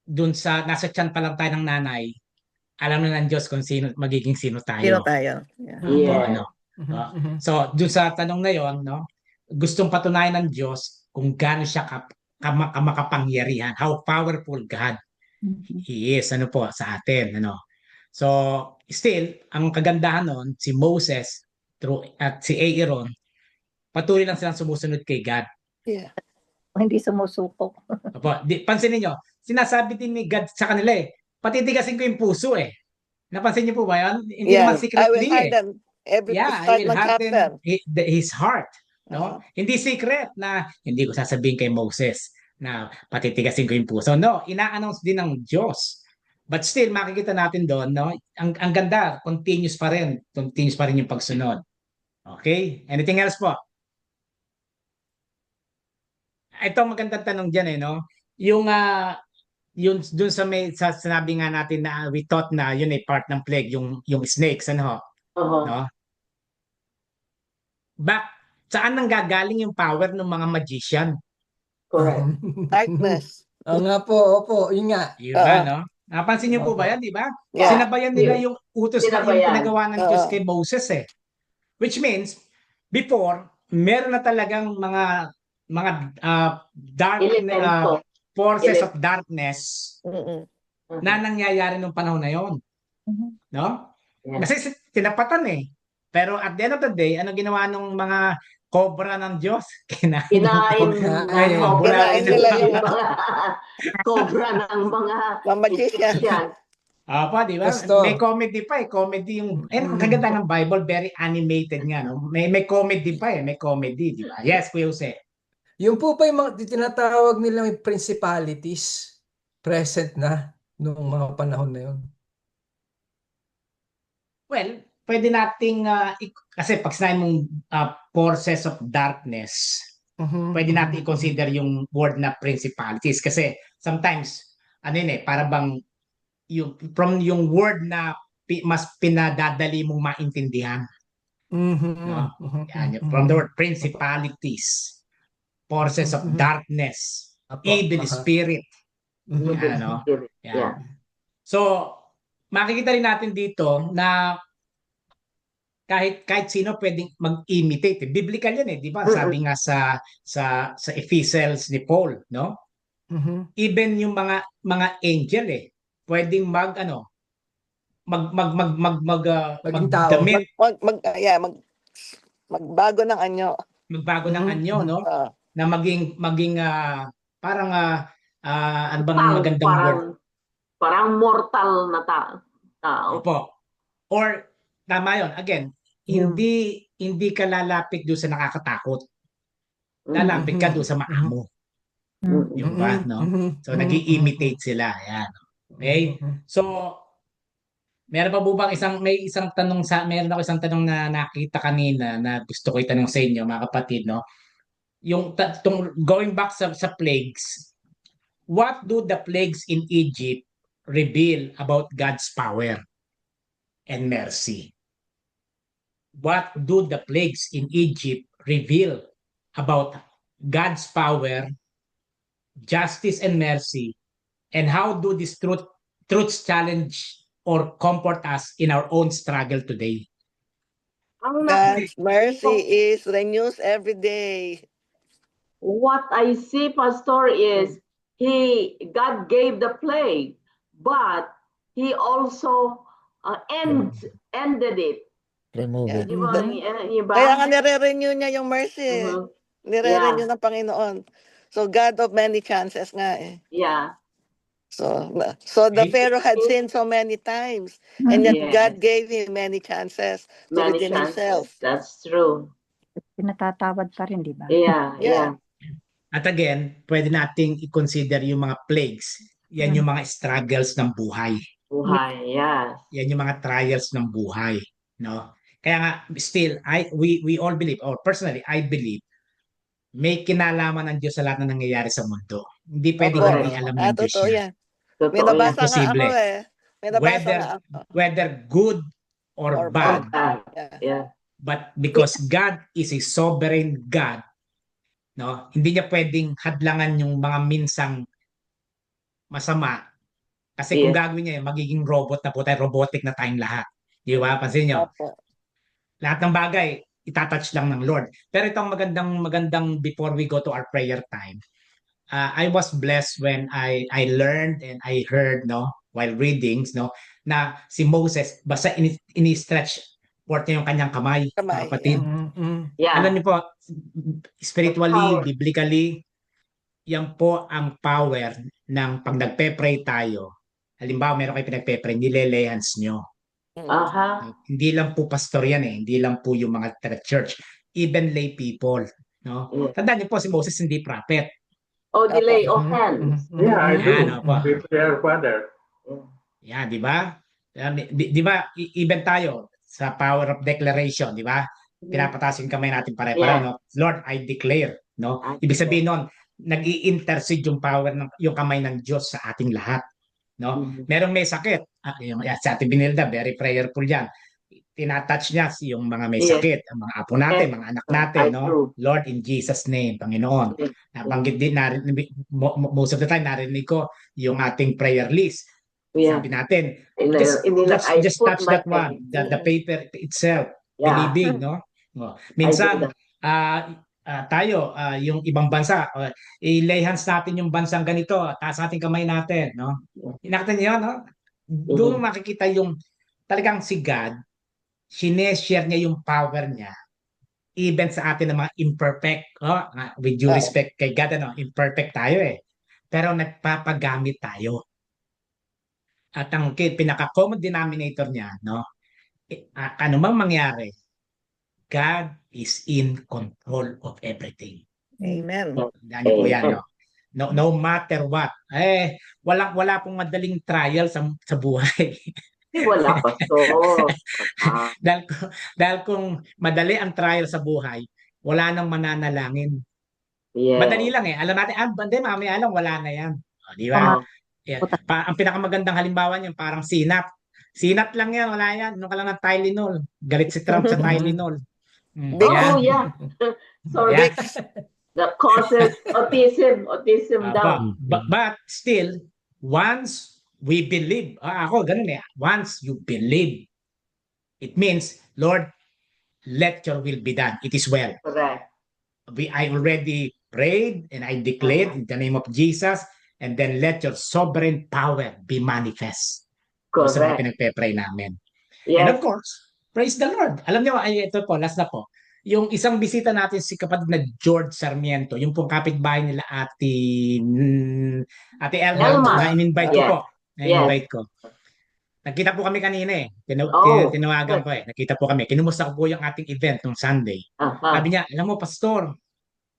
dun sa, nasa tiyan pa lang tayo ng nanay, alam na ng Diyos kung magiging sino Sino tayo. tayo? Yeah. Yeah. Ano? So, dun sa tanong na yon, no, gustong patunayan ng Diyos kung gaano siya makapangyarihan, how powerful God He is, ano po, sa atin, ano. So, still, ang kagandahan nun, si Moses at si Aaron, patuloy lang silang sumusunod kay God. Yeah. Hindi sumusuko. Opo, pansinin nyo, sinasabi din ni God sa kanila patitigasin ko yung puso Napansin niyo po ba yan? Hindi naman I will secretly harden every I start will harden mag-happen. his heart. No? Hindi secret na hindi ko sasabihin kay Moses na patitigasin ko yung puso. No, ina-announce din ng Diyos. But still, makikita natin doon, no? Ang ganda, continuous pa rin. Continuous pa rin yung pagsunod. Okay? Anything else po? Ito ang magandang tanong dyan no? Yung dun sa sinabi nga natin na we thought na yun part ng plague, yung snakes, ano? Uh-huh. No? Saan nanggagaling yung power ng mga magician? Correct. Darkness. Oo nga po, opo, yun nga. Diba, no? Napansin niyo po ba yan, di ba? Yeah. Sinabayan nila yung utos na yung Sinabayan. pinagawa ng Diyos kay Moses Which means, before, meron na talagang mga dark Elemento. forces of darkness Mm-mm. na nangyayari nung panahon na yon. No? Yeah. Kasi tinapatan Pero at the end of the day, ano ginawa ng mga cobra ng Diyos? Kinain Kinain nila yung mga cobra ng mga magician. Apa, di ba? Gusto. May comedy pa comedy yung ang kaganda ng Bible, very animated nga no. May comedy pa may comedy, di ba? Yes, Kuya Jose. Yung po pa yung mga tinatawag nila may principalities present na noong mga panahon na yun. Well, pwede nating kasi pag sinabi mong forces of darkness, pwede natin i-consider yung word na principalities kasi sometimes para bang from yung word na mas pinadadali mong maintindihan. No? From the word principalities, forces of darkness, evil spirit. Yeah. So, makikita rin natin dito na kahit sino pwedeng mag-imitate. Biblical yan di ba? Sabi nga sa Ephesians ni Paul, no? Even yung mga angel pwedeng magbago ng anyo. Magbago ng anyo, no? Na maging parang ano bang magandang word? Parang mortal na tao. Opo. Or tama yun. Again, hindi ka lalapit doon sa nakakatakot. Lalapit ka doon sa maamo. Yung ba, no? So, nag-i-imitate sila. Ayan. Okay? So, meron pa po bang meron ako isang tanong na nakita kanina na gusto ko itanong sa inyo, mga kapatid, no? Yung going back sa plagues, what do the plagues in Egypt reveal about God's power and mercy? What do the plagues in Egypt reveal about God's power, justice, and mercy? And how do these truths challenge or comfort us in our own struggle today? Ang God's nakikita mercy ko, is renews every day. what I see, Pastor, is God gave the plague, but He also ended it. Remove Yeah. it. Di ba? Di ba? Kaya nga nire-renew niya yung mercy. Mhm. Nire-renew ng Panginoon. So God of many chances nga eh. Yeah. So the Okay? Pharaoh had sinned so many times, and yet Yes. God gave him many chances to Many redeem chances. himself. That's true. Pinatatawad pa rin, di ba? Yeah, Yeah. yeah. At again, pwede nating i-consider yung mga plagues. Yan yung mga struggles ng buhay. Buhay, yes. Yan yung mga trials ng buhay, no? Kaya nga still we all believe, or personally I believe, may kinalaman ng Diyos sa lahat na nangyayari sa mundo. Hindi pwedeng Opo. hindi alam ng Diyos Totoo yan. yan. May Totoo yan. nabasa nga Imposible. ako eh. May nabasa nga ako. Whether good or Or bad, bad. Bad. Yeah. Yeah. but because God is a sovereign God, no? Hindi niya pwedeng hadlangan yung mga minsang masama. Kasi kung Yes. gagawin niya, magiging robot na po tayo, robotic na tayong lahat. Di ba? Pansin niyo, Opo. lahat ng bagay, itatouch lang ng Lord. Pero itong magandang before we go to our prayer time, I was blessed when I learned and I heard, no, while readings, no, na si Moses, basta ini-stretch forth niya yung kanyang kamay, Kamay, mga kapatid. Yeah. Alam niyo po, spiritually, Power. biblically, yan po ang power ng pag nagpe-pray tayo. Halimbawa, meron kayo pinagpe-pray, nilelehans nyo. Aha. Hindi lang po pastor yan eh. Hindi lang po yung mga church. Even lay people. No? Yeah. Tandaan niyo po, si Moses hindi prophet. Oh, delay of hands. Yeah, I do. Yan, opo. We pray our Father. Yan, di ba? Di ba, even tayo, sa power of declaration, di ba? Pinapataas yung kamay natin pare-pareho, Yeah. no? Lord, I declare, no? I Ibig sabihin nun, nag-i-intercede yung power ng yung kamay ng Diyos sa ating lahat, no? Mhm. Merong may sakit, yung sa ating Binilda, very prayerful yan. Tinatouch niya yung mga may Yes. sakit, ang mga apo natin, mga anak natin, I no? true. Lord, in Jesus' name, Panginoon. Yes. Nabanggit din, most of the time, narinig ko yung ating prayer list. Yeah. Sabi natin, I just put touch my that one, hand. the paper itself, Yeah. believing, no? Minsan, tayo, yung ibang bansa, i-lay hands natin yung bansang ganito, taas natin kamay natin, no? Nakita niyo, no? Doon makikita yung talagang si God, sineshare niya yung power niya even sa atin ng mga imperfect, with due respect kay God, imperfect tayo eh. Pero nagpapagamit tayo. At ang pinaka-common denominator niya, no? Ano mang mangyari, God is in control of everything. Amen. Yan po yan, no? No matter what. Wala pong madaling trial sa buhay. Wala pa to. dahil kung madali ang trial sa buhay, wala nang mananalangin. Yes. Madali lang eh. Alam natin, bande, mamaya lang, wala na yan. Di ba? Yeah. Ang pinakamagandang halimbawa niyan, parang sinat. Sinat lang yan, wala yan. Ano ka lang ng Tylenol. Galit si Trump sa Tylenol. Oh, yeah. Sorry. Yeah. That causes autism daw. But still, once we believe, ako ganun eh, once you believe, it means, Lord, let your will be done. It is well. Correct. I already prayed and I declared in the name of Jesus, and then let your sovereign power be manifest. Correct. Sa mga pinagpe-pray namin. Yes. And of course, praise the Lord. Alam niyo, ito po, last na po. Yung isang bisita natin si kapatid na George Sarmiento, yung pong kapitbahay nila Ate Elma, na in-invite ko po. Na-invite ko. Nagkita po kami kanina eh. Tinawagan ko eh. Nakita po kami. Kinumusta ko po yung ating event nung Sunday. Sabi niya, alam mo, Pastor,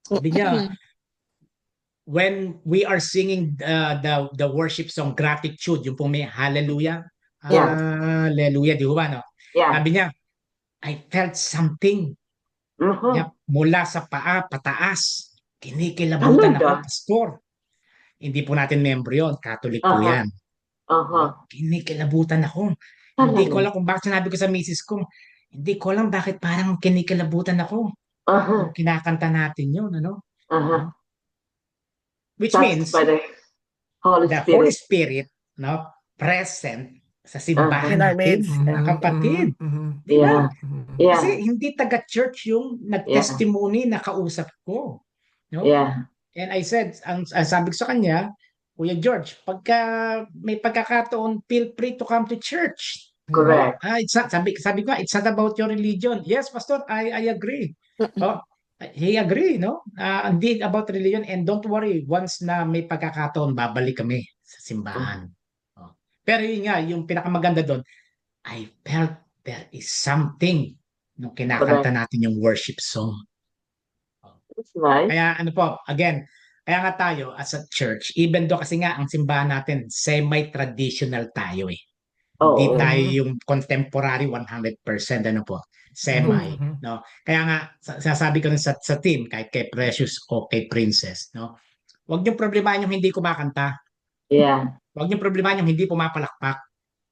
sabi niya, when we are singing the worship song Gratitude, yung pong may Hallelujah. Hallelujah, di ba, no? Yeah. Sabi niya, I felt something. Mula sa paa, pataas. Kinikilabutan ako, Pastor. Hindi po natin membro yun. Catholic po yan. Kinikilabutan ako. Hindi ko Talaga. alam kung bakit sinabi ko sa misis ko. Hindi ko alam bakit parang kinikilabutan ako. Uh-huh. Nung kinakanta natin yun, ano? Uh-huh. Which Touched means by the Holy the Holy Spirit. Spirit, no, present sa In simbahan our natin, midst. mga kapatid. Di Yeah. ba? Yeah. Kasi hindi taga-church yung nag-testimony na kausap ko. No? Yeah. And I said, ang sabi ko sa kanya, Kuya George, pagka may pagkakataon, feel free to come to church. Correct. It's not, sabi ko, it's not about your religion. Yes, Pastor, I agree. Oh, he agree, no? Hindi about religion, and don't worry, once na may pagkakataon, babalik kami sa simbahan. Oh. Pero yun nga, yung pinakamaganda doon, I felt there is something nung kinakanta Correct. natin yung worship song. That's nice. Kaya ano po, again, kaya nga tayo as a church, even though kasi nga ang simbahan natin, semi-traditional tayo eh. Hindi Oo. tayo yung contemporary 100%, ano po, semi, no? Kaya nga, sasabi ko rin sa team, kahit kay Precious o kay Princess, no? Huwag niyong problemahin yung hindi kumakanta. Yeah. Huwag niyong problemahin yung hindi pumapalakpak.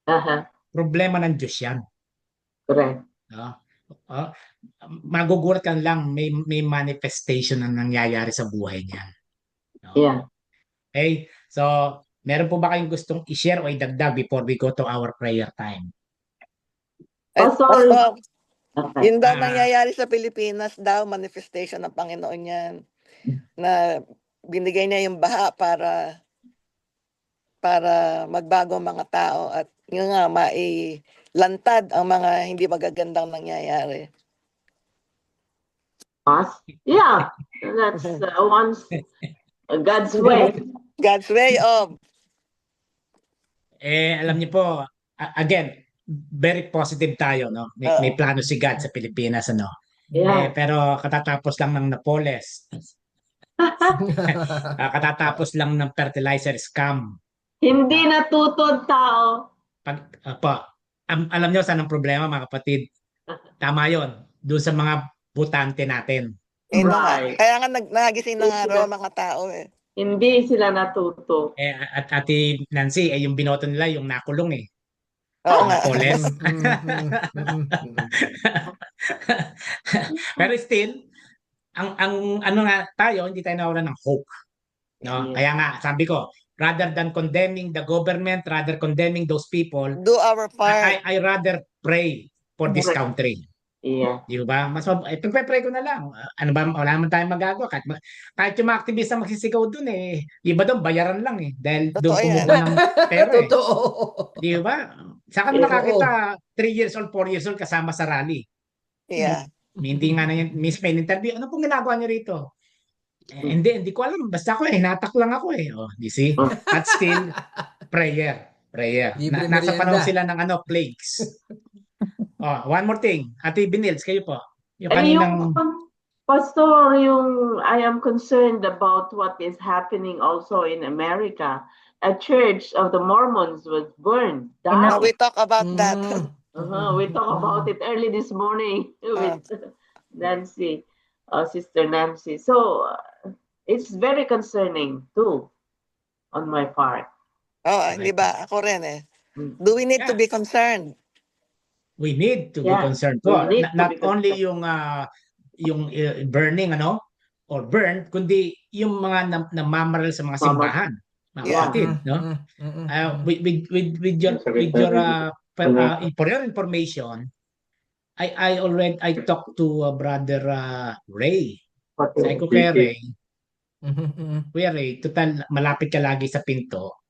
Uh-huh. Problema ng Diyos yan. Correct. No? Magugulat ka lang, may manifestation na nangyayari sa buhay niyan. No? Yeah. Okay? So, meron po ba kayong gustong i-share o idagdag before we go to our prayer time? Ay, Pastor. Pastor, Okay. yun daw nangyayari sa Pilipinas daw, manifestation ng Panginoon yan. Na binigay niya yung baha para magbago ang mga tao at yun nga, mailantad ang mga hindi magagandang nangyayari. Yeah. That's God's way. God's way of. Alam niyo po, again, very positive tayo, no? May plano si God sa Pilipinas, ano? Yeah. Pero katatapos lang ng Napoles. Katatapos lang ng fertilizer scam. Hindi natutod tao. Alam niyo saan ang problema, mga kapatid? Tama yon, doon sa mga butante natin. Right. Kaya nga nagising na nga raw mga tao eh. Hindi sila natuto. At Ate Nancy, yung binoto nila, yung nakulong eh. Oo nga. Napoles. Pero still, ang ano nga tayo, hindi tayo nawalan ng hope. No? Yeah. Kaya nga, sabi ko, rather than condemning the government, rather condemning those people, do our part. I rather pray for this country. Yeah. Di ba? Mas pagpe-pray ko na lang. Ano ba, wala naman tayong magagawa. Kahit yung mga aktivista magsisigaw dun eh. Iba doon, bayaran lang eh. Dahil doon kumuha ng pera eh. Totoo. Di ba? Saan ka nakakita 3 years old, 4 years old kasama sa rally? Yeah. Hindi nga na yan. Miss may interview. Ano pong ginagawa niyo rito? Hindi ko alam. Basta ako hinatak lang ako eh. Oh, you see? But still, prayer. Nasa panahon sila ng plagues. One more thing. Ate Binils, kayo po. Yung kaninang... Pastor, I am concerned about what is happening also in America. A church of the Mormons was burned down. We talk about that. We talk about it early this morning with Nancy, Sister Nancy. So it's very concerning too on my part. Di ba? Ako rin eh. Do we need to be concerned? We need to be concerned po. Not only yung burning or burn, kundi yung mga namamaril sa mga simbahan, mga kapatid, no? With your for your information, I talked to Brother Ray. Sabi ko kay Ray, Kuya Ray, total malapit ka lagi sa pinto.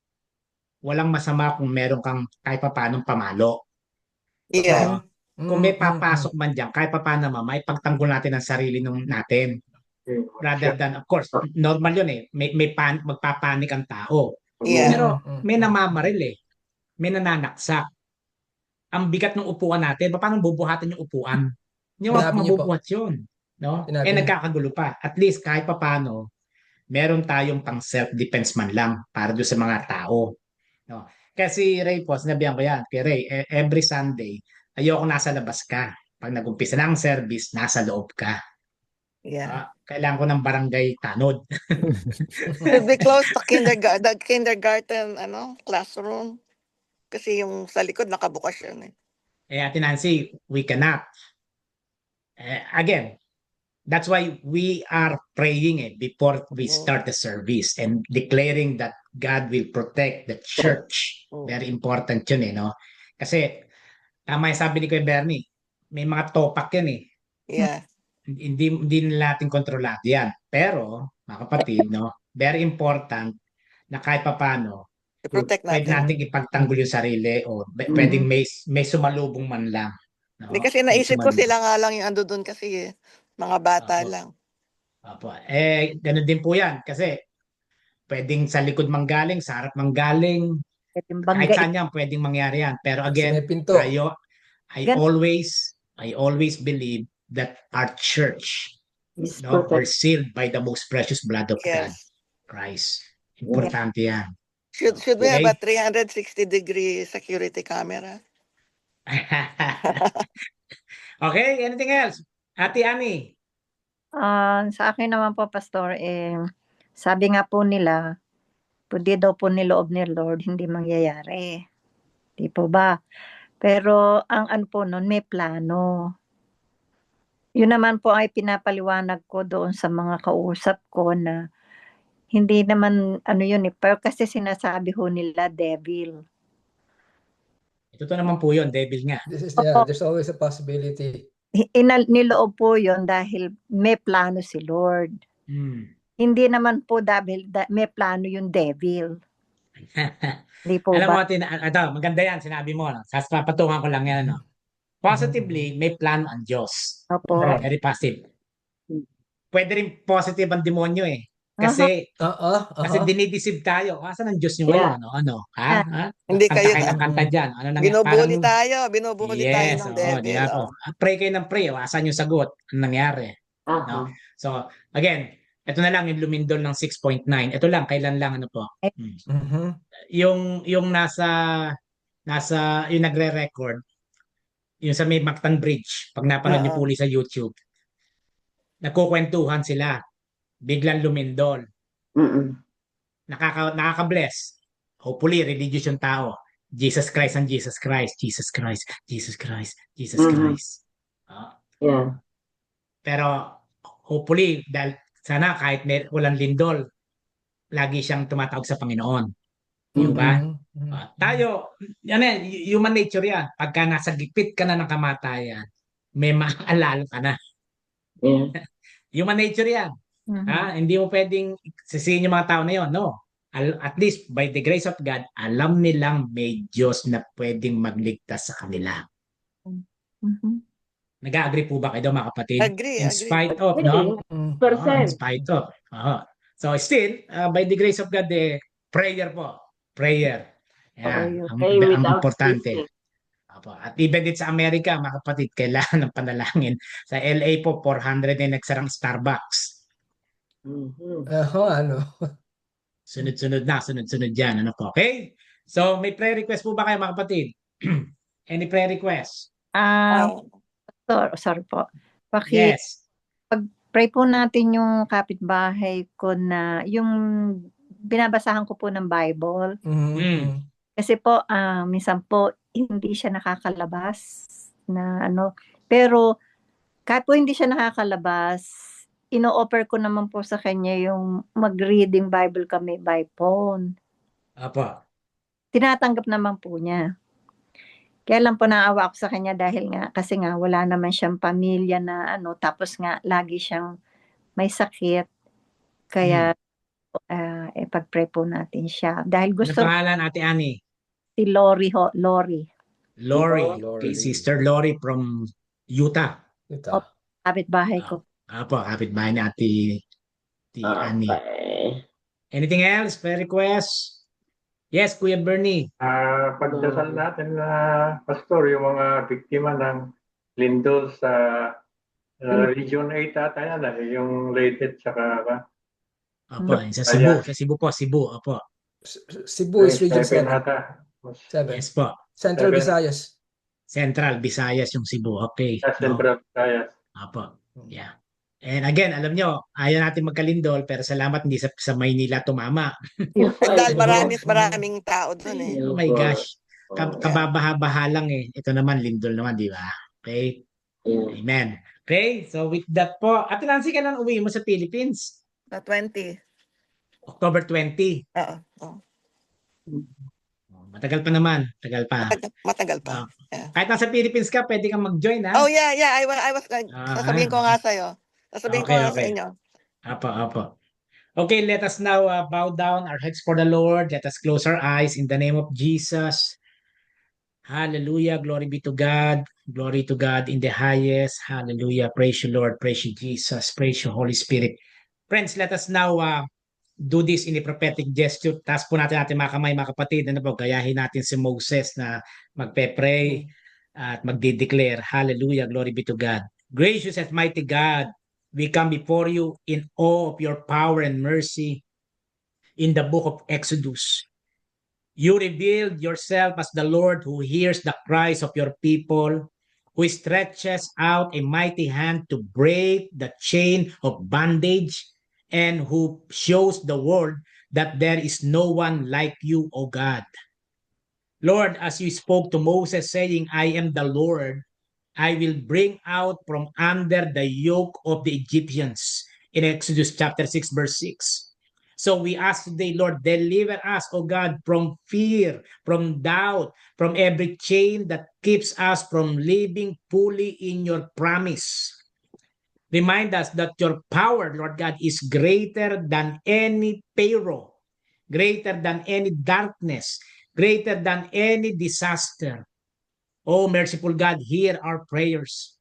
Walang masama kung meron kang kahit papaanong pamalo. Yeah. Kung may papasok man dyan, kahit papaano may pagtanggol natin ang sarili natin. Rather than, of course, normal yun eh. May magpapanik ang tao. Yeah. Pero may namamaril eh. May nananaksak. Ang bigat ng upuan natin, paano bubuhatin yung upuan? Hindi mo mabubuhat yun. No? Nagkakagulo pa. At least kahit papaano, meron tayong pang self-defense man lang para doon sa mga tao. No? Kasi Ray po, sinabihan ko yan. Kay Ray, every Sunday, ayoko nasa labas ka. Pag nag-umpisa na ang service, nasa loob ka. Yeah. Kailangan ko ng barangay tanod. Should be close to kindergarten classroom. kasi yung sa likod nakabukas yan eh. Ate Nancy, we cannot. Again, that's why we are praying before we start the service and declaring that God will protect the church. Very important yun no? Kasi, tama yung sabi ni Kuya Bernie, may mga topak yan Yeah. Hindi nila natin kontrolado yan. Pero, mga kapatid, very important na kahit papano, I-protect pwede natin. natin ipagtanggol yung sarili o pwedeng may sumalubong man lang. No? Hindi kasi May naisip ko sumalubong. sila nga lang yung ando doon kasi mga bata Opo. lang. Opo. Ganun din po yan. Kasi pwedeng sa likod manggaling, sa harap manggaling, Pwedeng kahit banggain. saan yan, pwedeng mangyari yan. Pero Sa again, may pinto. I always believe that our church Is are protected. sealed by the most precious blood of God, Yes. Christ. Importante yan. Should we have Okay. a 360-degree security camera? Okay, anything else? Ate Annie? Sa akin naman po, Pastor, sabi nga po nila, pwede daw po niloob ni Lord, hindi mangyayari. Di po ba? Pero ang ano po nun, may plano. Yun naman po ay pinapaliwanag ko doon sa mga kausap ko na hindi naman ano yun pero kasi sinasabi ho nila devil. Ito naman po yun, devil nga. There's always a possibility. Niloob po yun dahil may plano si Lord. Hindi naman po dahil may plano yung devil. Hindi po Alam mo, ba? ito, maganda yan, sinabi mo. Papatungan ko lang yan. Positively, may plan ang Diyos. Opo. Very positive. Pwede rin positive ang demonyo Kasi kasi dinideceive tayo. Asan ang Diyos nyo ngayon? Ano? Ha? Hindi Kanta kayo kayo ng kanta dyan. Ano nang binubuli tayo yes, ng devil. di ba po? Pray kayo ng pray. Asan yung sagot? Ano nangyari? No? So, again, ito na lang yung lumindol ng 6.9. Ito lang, kailan lang ano po? Yung nasa yung nagre-record, yung sa may Mactan Bridge, pag napanood niyo po sa YouTube, nagkukwentuhan sila. Biglang lumindol. Nakaka-bless. Hopefully, religious yung tao. Jesus Christ and Jesus Christ. Jesus Christ. Jesus Christ. Jesus Christ. Yeah. Pero, hopefully, dahil sana kahit walang lindol, lagi siyang tumatawag sa Panginoon. Di ba? Tayo, human nature yan. Pagka nasa gipit ka na ng kamatayan, may maaalala ka na. Yeah. Human nature yan. Hindi mo pwedeng sisihin yung mga tao na yun. No. At least, by the grace of God, alam nilang may Diyos na pwedeng magligtas sa kanila. Nag-agree po ba kayo mga kapatid? Agree. In spite of, no? In spite of. So still, by the grace of God, prayer po. Prayer. Yan. Ang importante. At even din sa Amerika, mga kapatid, kailangan ng panalangin. Sa LA po, 400 na nagsarang Starbucks. Sunod-sunod yan. Ano po? Okay? So, may prayer request po ba kayo, mga kapatid? Any prayer request? Sorry po. Yes. Pag-pray po natin yung kapitbahay ko na yung binabasahan ko po ng Bible. Kasi po, minsan po, hindi siya nakakalabas na ano. Pero, kahit po hindi siya nakakalabas, ino-offer ko naman po sa kanya yung mag-reading Bible kami by phone. Tinatanggap naman po niya. Kaya lang po naawa ako sa kanya dahil kasi wala naman siyang pamilya na tapos lagi siyang may sakit. Kaya, pag-pray po natin siya. Dahil gusto... Ano pangalan, Ate Annie? Si Lori ho. Lori. Okay, Sister Lori from Utah. Kapitbahay ko. Kapitbahay ni Ate Annie. Anything else? Prayer request? Yes, Kuya Bernie. Pagdasal natin na pastor, yung mga biktima ng lindol sa Region 8 ata yan, yung Leyte tsaka Sa Cebu po. Cebu is Region 7. Yes po. Central Visayas. Central Visayas yung Cebu. Okay. Central Visayas. Yeah. And again, alam nyo, ayaw natin magkalindol, pero salamat hindi sa Maynila tumama. Dahil maraming tao doon Oh my gosh. kababaha-baha lang eh. Ito naman, lindol naman, di ba? Okay? Amen. Okay, so with that po, Ate Nancy, kailan uwi mo sa Philippines? Sa 20. October 20. Oo. Oh. Matagal pa naman. Tagal pa. Matagal pa. Ah, Yeah. kahit nasa Philippines ka, pwede kang mag-join, ha? Oh, yeah. I was sasabihin ko nga sa'yo. Sasabihin ko Okay, nga sa okay. inyo. Apo. Okay, let us now bow down our heads for the Lord. Let us close our eyes in the name of Jesus. Hallelujah. Glory be to God. Glory to God in the highest. Hallelujah. Praise you, Lord. Praise you, Jesus. Praise you, Holy Spirit. Friends, let us now do this in a prophetic gesture. Taas po natin mga kamay, mga kapatid. Ano po, gayahin natin si Moses na magpe-pray at magde-declare. Hallelujah. Glory be to God. Gracious and mighty God, we come before you in awe of your power and mercy in the book of Exodus. You revealed yourself as the Lord who hears the cries of your people, who stretches out a mighty hand to break the chain of bondage, and who shows the world that there is no one like you, O God. Lord, as you spoke to Moses saying, I am the Lord, I will bring out from under the yoke of the Egyptians in Exodus chapter 6, verse 6. So we ask today, Lord, deliver us, O God, from fear, from doubt, from every chain that keeps us from living fully in your promise. Remind us that your power, Lord God, is greater than any Pharaoh, greater than any darkness, greater than any disaster. Oh, merciful God, hear our prayers.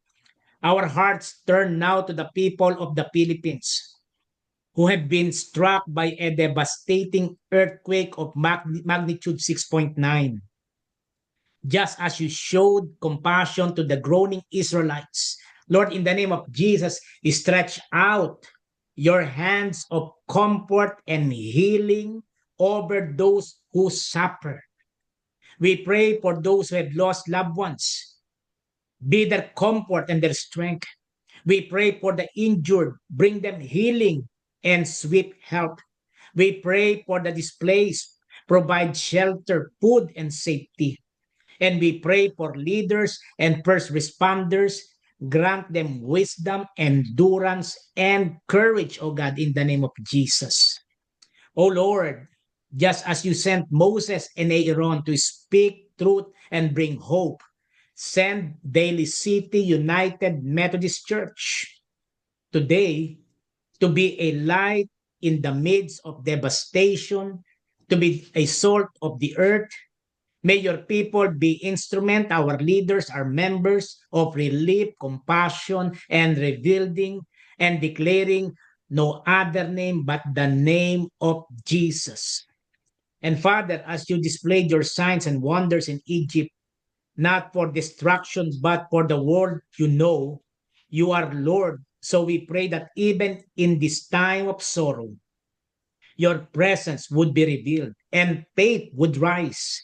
Our hearts turn now to the people of the Philippines who have been struck by a devastating earthquake of magnitude 6.9. Just as you showed compassion to the groaning Israelites, Lord, in the name of Jesus, stretch out your hands of comfort and healing over those who suffer. We pray for those who have lost loved ones. Be their comfort and their strength. We pray for the injured. Bring them healing and swift help. We pray for the displaced. Provide shelter, food, and safety. And we pray for leaders and first responders. Grant them wisdom, endurance, and courage, O God, in the name of Jesus. O Lord, just as you sent Moses and Aaron to speak truth and bring hope, send Daly City United Methodist Church today to be a light in the midst of devastation, to be a salt of the earth. May your people be instrument, our leaders, our members of relief, compassion, and rebuilding, and declaring no other name but the name of Jesus. And Father, as you displayed your signs and wonders in Egypt, not for destruction, but for the world you know, you are Lord. So we pray that even in this time of sorrow, your presence would be revealed and faith would rise.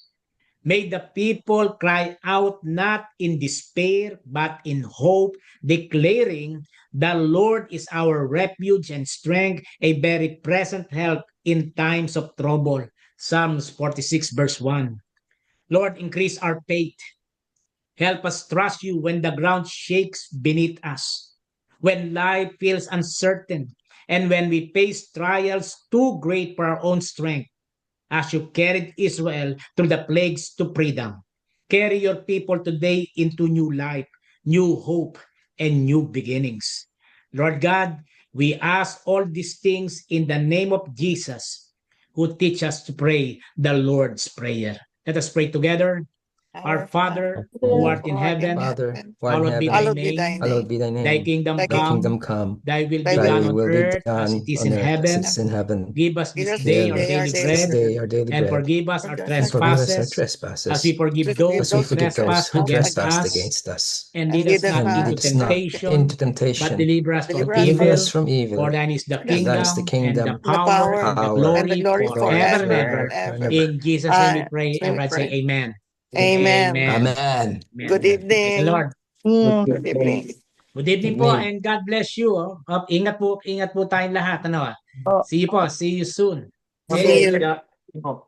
May the people cry out not in despair, but in hope, declaring, the Lord is our refuge and strength, a very present help in times of trouble. Psalms 46 verse 1. Lord, increase our faith. Help us trust you when the ground shakes beneath us, when life feels uncertain, and when we face trials too great for our own strength. As you carried Israel through the plagues to freedom, carry your people today into new life, new hope, and new beginnings. Lord God, we ask all these things in the name of Jesus, who teach us to pray the Lord's Prayer. Let us pray together. Our Father, who art in heaven, Father, hallowed be thy name. hallowed be thy Thy name. kingdom Thy Thy come, kingdom come. thy will be Thy done Thy on will be earth as done it is on in earth as heaven. it is in heaven. Give us this Give us day Give our us daily daily this bread, day our daily and bread, forgive us our and and forgive us our trespasses, trespasses, as we forgive we forgive those as we who those who forgive those trespass who against trespassed us. against us. And and lead us lead us not And not lead into us not temptation, into but temptation, deliver us but from deliver us deliver evil. us from evil. For thine is the from evil. For thine is the kingdom, and the kingdom, And the power, power and the power, and the glory glory forever and forever ever. and ever. In Jesus' name we Amen. pray. We Everyone say pray. amen. Amen. Amen. Amen. Good Praise the evening. Lord. Good evening. Good evening po and God bless you. Ingat po tayong lahat. See you po. See you soon. See you. Okay?